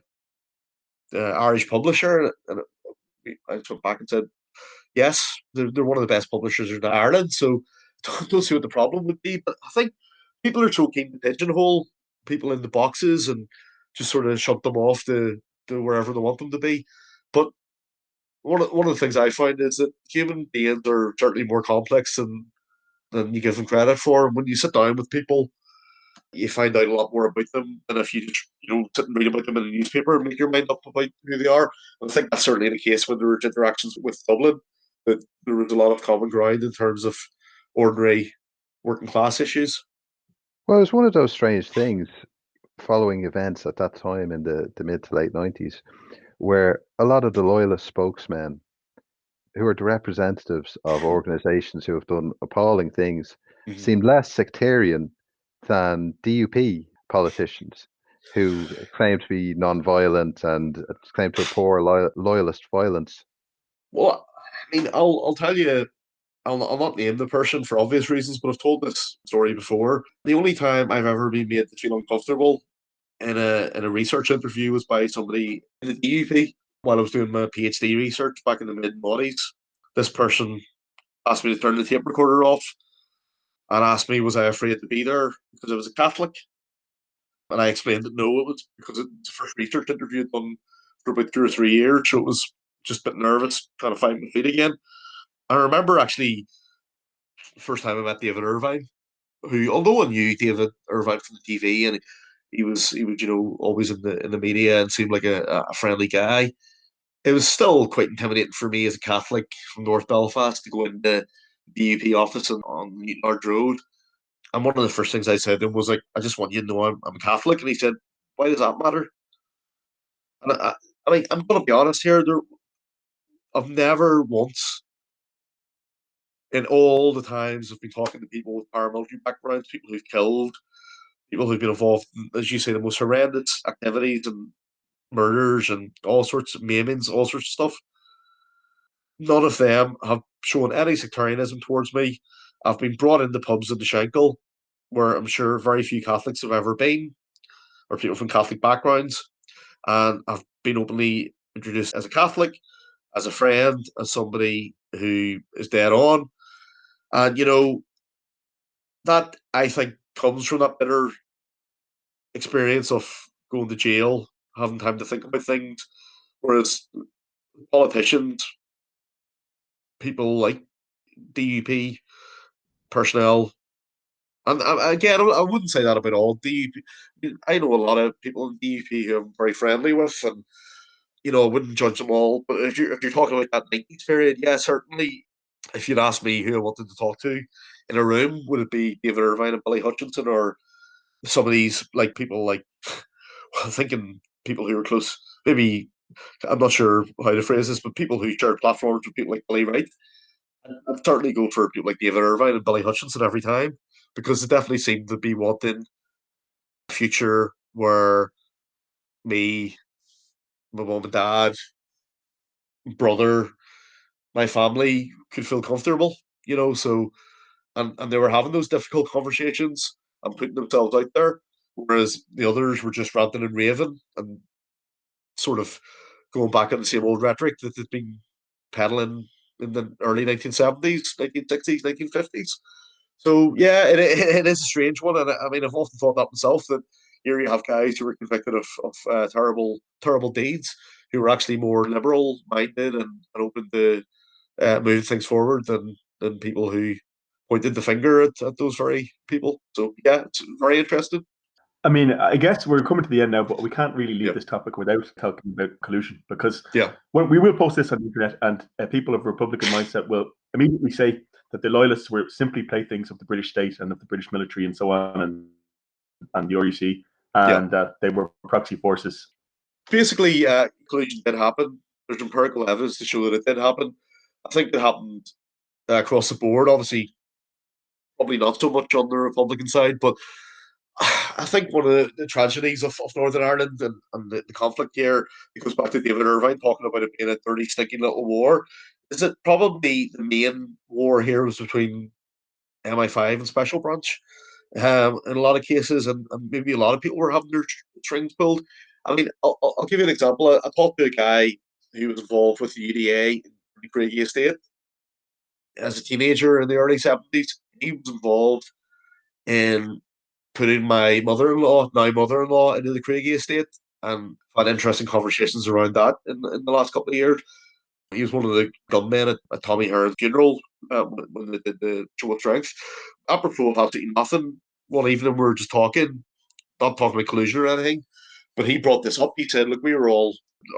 Irish publisher." And I went back and said, "Yes, they're one of the best publishers in Ireland. So don't see what the problem would be." But I think people are so keen to pigeonhole people into boxes and just sort of shut them off to wherever they want them to be. But one of the things I find is that human beings are certainly more complex than you give them credit for. And when you sit down with people, you find out a lot more about them than if you just sit and read about them in a newspaper and make your mind up about who they are. And I think that's certainly the case when there were interactions with Dublin, that there was a lot of common ground in terms of ordinary working class issues. Well, it was one of those strange things following events at that time in the mid to late 90s, where a lot of the loyalist spokesmen, who are the representatives of organizations who have done appalling things, Mhm. seemed less sectarian than DUP politicians who claim to be non-violent and claim to abhor loyalist violence. Well, I mean, I'll tell you, I'll not name the person for obvious reasons, but I've told this story before. The only time I've ever been made to feel uncomfortable in a research interview was by somebody in the DUP while I was doing my PhD research back in the mid-noughties. This person asked me to turn the tape recorder off and asked me, was I afraid to be there because I was a Catholic? And I explained that no, it was because it's the first research interview I'd done for about 2 or 3 years. So it was just a bit nervous trying to find my feet again. I remember actually the first time I met David Irvine, who, although I knew David Irvine from the TV and he was always in the media and seemed like a friendly guy, it was still quite intimidating for me as a Catholic from North Belfast to go into the DUP office on Newtonard Road. And one of the first things I said to him was like, I just want you to know I'm Catholic. And he said, why does that matter? And I mean, I'm going to be honest here. I've never once, in all the times I've been talking to people with paramilitary backgrounds, people who've killed, people who've been involved in, as you say, the most horrendous activities and murders and all sorts of maimings, all sorts of stuff. None of them have shown any sectarianism towards me. I've been brought into pubs in the Shankill, where I'm sure very few Catholics have ever been, or people from Catholic backgrounds. And I've been openly introduced as a Catholic, as a friend, as somebody who is dead on. And, that I think comes from that bitter experience of going to jail, having time to think about things. Whereas politicians, people like DUP personnel, and again, I wouldn't say that about all DUP. I know a lot of people in DUP who I'm very friendly with, and I wouldn't judge them all. But if you're talking about that 90s period, yeah, certainly. If you'd asked me who I wanted to talk to in a room, would it be David Irvine and Billy Hutchinson, or some of these like people like thinking people who are close, maybe I'm not sure how to phrase this, but people who share platforms with people like Billy Wright. I'd certainly go for people like David Irvine and Billy Hutchinson every time because they definitely seem to be wanting a future where me, my mum and dad, brother, my family could feel comfortable. So and they were having those difficult conversations and putting themselves out there, whereas the others were just ranting and raving and sort of going back on the same old rhetoric that they'd been peddling in the early 1970s, 1960s, 1950s. So yeah, it is a strange one, and I mean I've often thought that myself. That here you have guys who were convicted of terrible deeds, who were actually more liberal minded and open to move things forward than people who pointed the finger at those very people. So yeah, it's very interesting. I mean, I guess we're coming to the end now, but we can't really leave Yep. this topic without talking about collusion, because Yeah. we will post this on the internet, and people of Republican mindset will immediately say that the Loyalists were simply playthings of the British state and of the British military and so on, and the RUC, and that they were proxy forces. Basically, collusion did happen. There's empirical evidence to show that it did happen. I think it happened across the board. Obviously, probably not so much on the Republican side, but I think one of the tragedies of Northern Ireland and the conflict here, it goes back to David Irvine talking about it being a dirty, stinking little war, is that probably the main war here was between MI5 and Special Branch in a lot of cases, and maybe a lot of people were having their strings pulled. I mean, I'll give you an example. I talked to a guy who was involved with the UDA in the Craigie Estate as a teenager in the early 70s. He was involved in putting my now mother-in-law, into the Craigie Estate, and had interesting conversations around that in the last couple of years. He was one of the gunmen at Tommy Hearn's funeral when they did the show of strength. Apropos of absolutely nothing, one evening we were just talking, not talking about collusion or anything, but he brought this up. He said, look,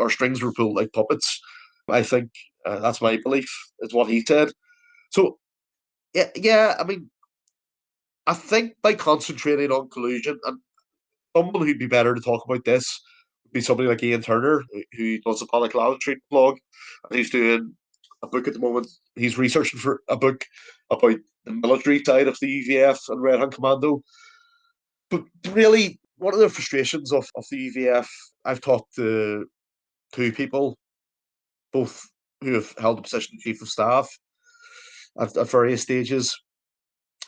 our strings were pulled like puppets. I think that's my belief, is what he said. So, yeah, I mean, I think by concentrating on collusion, and someone who'd be better to talk about this would be somebody like Ian Turner, who does the Panic Lavatory blog, and he's doing a book at the moment. He's researching for a book about the military side of the UVF and Red Hand Commando. But really, one of the frustrations of the UVF, I've talked to two people, both who have held the position of chief of staff at various stages,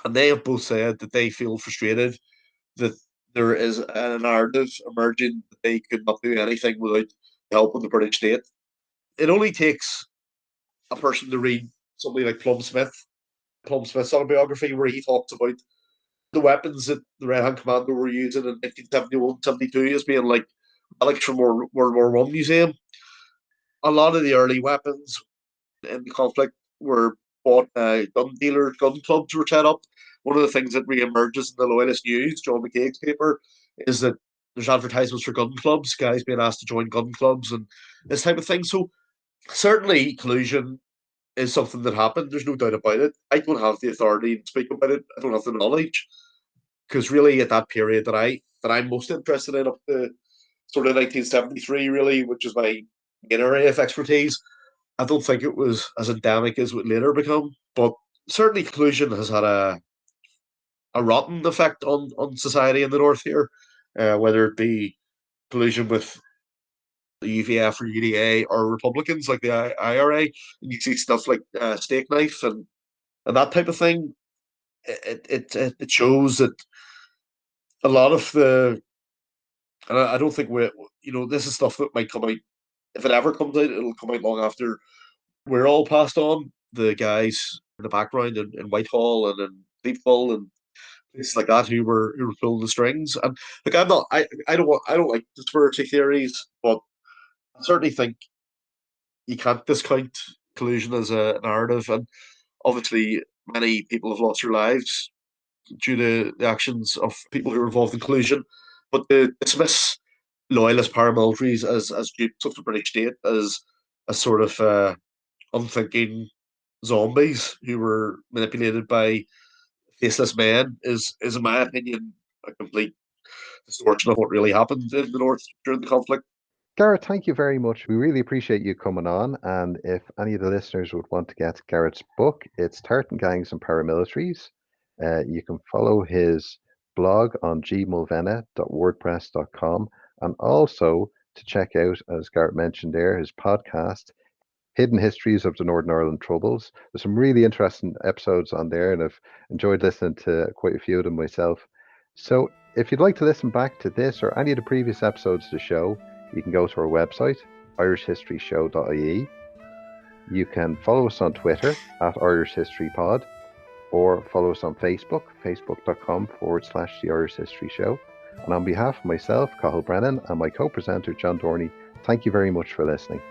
and they have both said that they feel frustrated that there is a narrative emerging that they could not do anything without the help of the British state. It only takes a person to read somebody like Plum Smith's autobiography, where he talks about the weapons that the Red Hand Commando were using in 1971-72 as being like relics from World War I museum. A lot of the early weapons in the conflict were bought. Gun clubs were set up. One of the things that re-emerges in the Loyalist News, John McCaig's paper, is that there's advertisements for gun clubs, guys being asked to join gun clubs and this type of thing. So certainly collusion is something that happened. There's no doubt about it. I don't have the authority to speak about it. I don't have the knowledge, because really at that period that I'm most interested in, up to sort of 1973, really, which is my main area of expertise, I don't think it was as endemic as it would later become. But certainly collusion has had a rotten effect on society in the north here, whether it be collusion with the UVF or UDA or Republicans like the IRA, and you see stuff like steak knife and that type of thing. It shows that a lot of the, and I don't think this is stuff that might come out, if it ever comes out, it'll come out long after we're all passed on. The guys in the background in Whitehall and in Deepville and places like that who were pulling the strings. And like I don't like conspiracy theories, but I certainly think you can't discount collusion as a narrative. And obviously, many people have lost their lives due to the actions of people who are involved in collusion. But to dismiss loyalist paramilitaries as dupes of the British state, as sort of unthinking zombies who were manipulated by faceless men, is in my opinion a complete distortion of what really happened in the north during the conflict. Gareth, thank you very much. We really appreciate you coming on. And if any of the listeners would want to get Gareth's book, it's Tartan Gangs and Paramilitaries. You can follow his blog on gmulvenna.wordpress.com, and also to check out, as Gareth mentioned there, his podcast, Hidden Histories of the Northern Ireland Troubles. There's some really interesting episodes on there, and I've enjoyed listening to quite a few of them myself. So if you'd like to listen back to this or any of the previous episodes of the show, you can go to our website, irishhistoryshow.ie. You can follow us on Twitter at irishhistorypod, or follow us on Facebook, facebook.com/The Irish History Show. And on behalf of myself, Cathal Brennan, and my co-presenter, John Dorney, thank you very much for listening.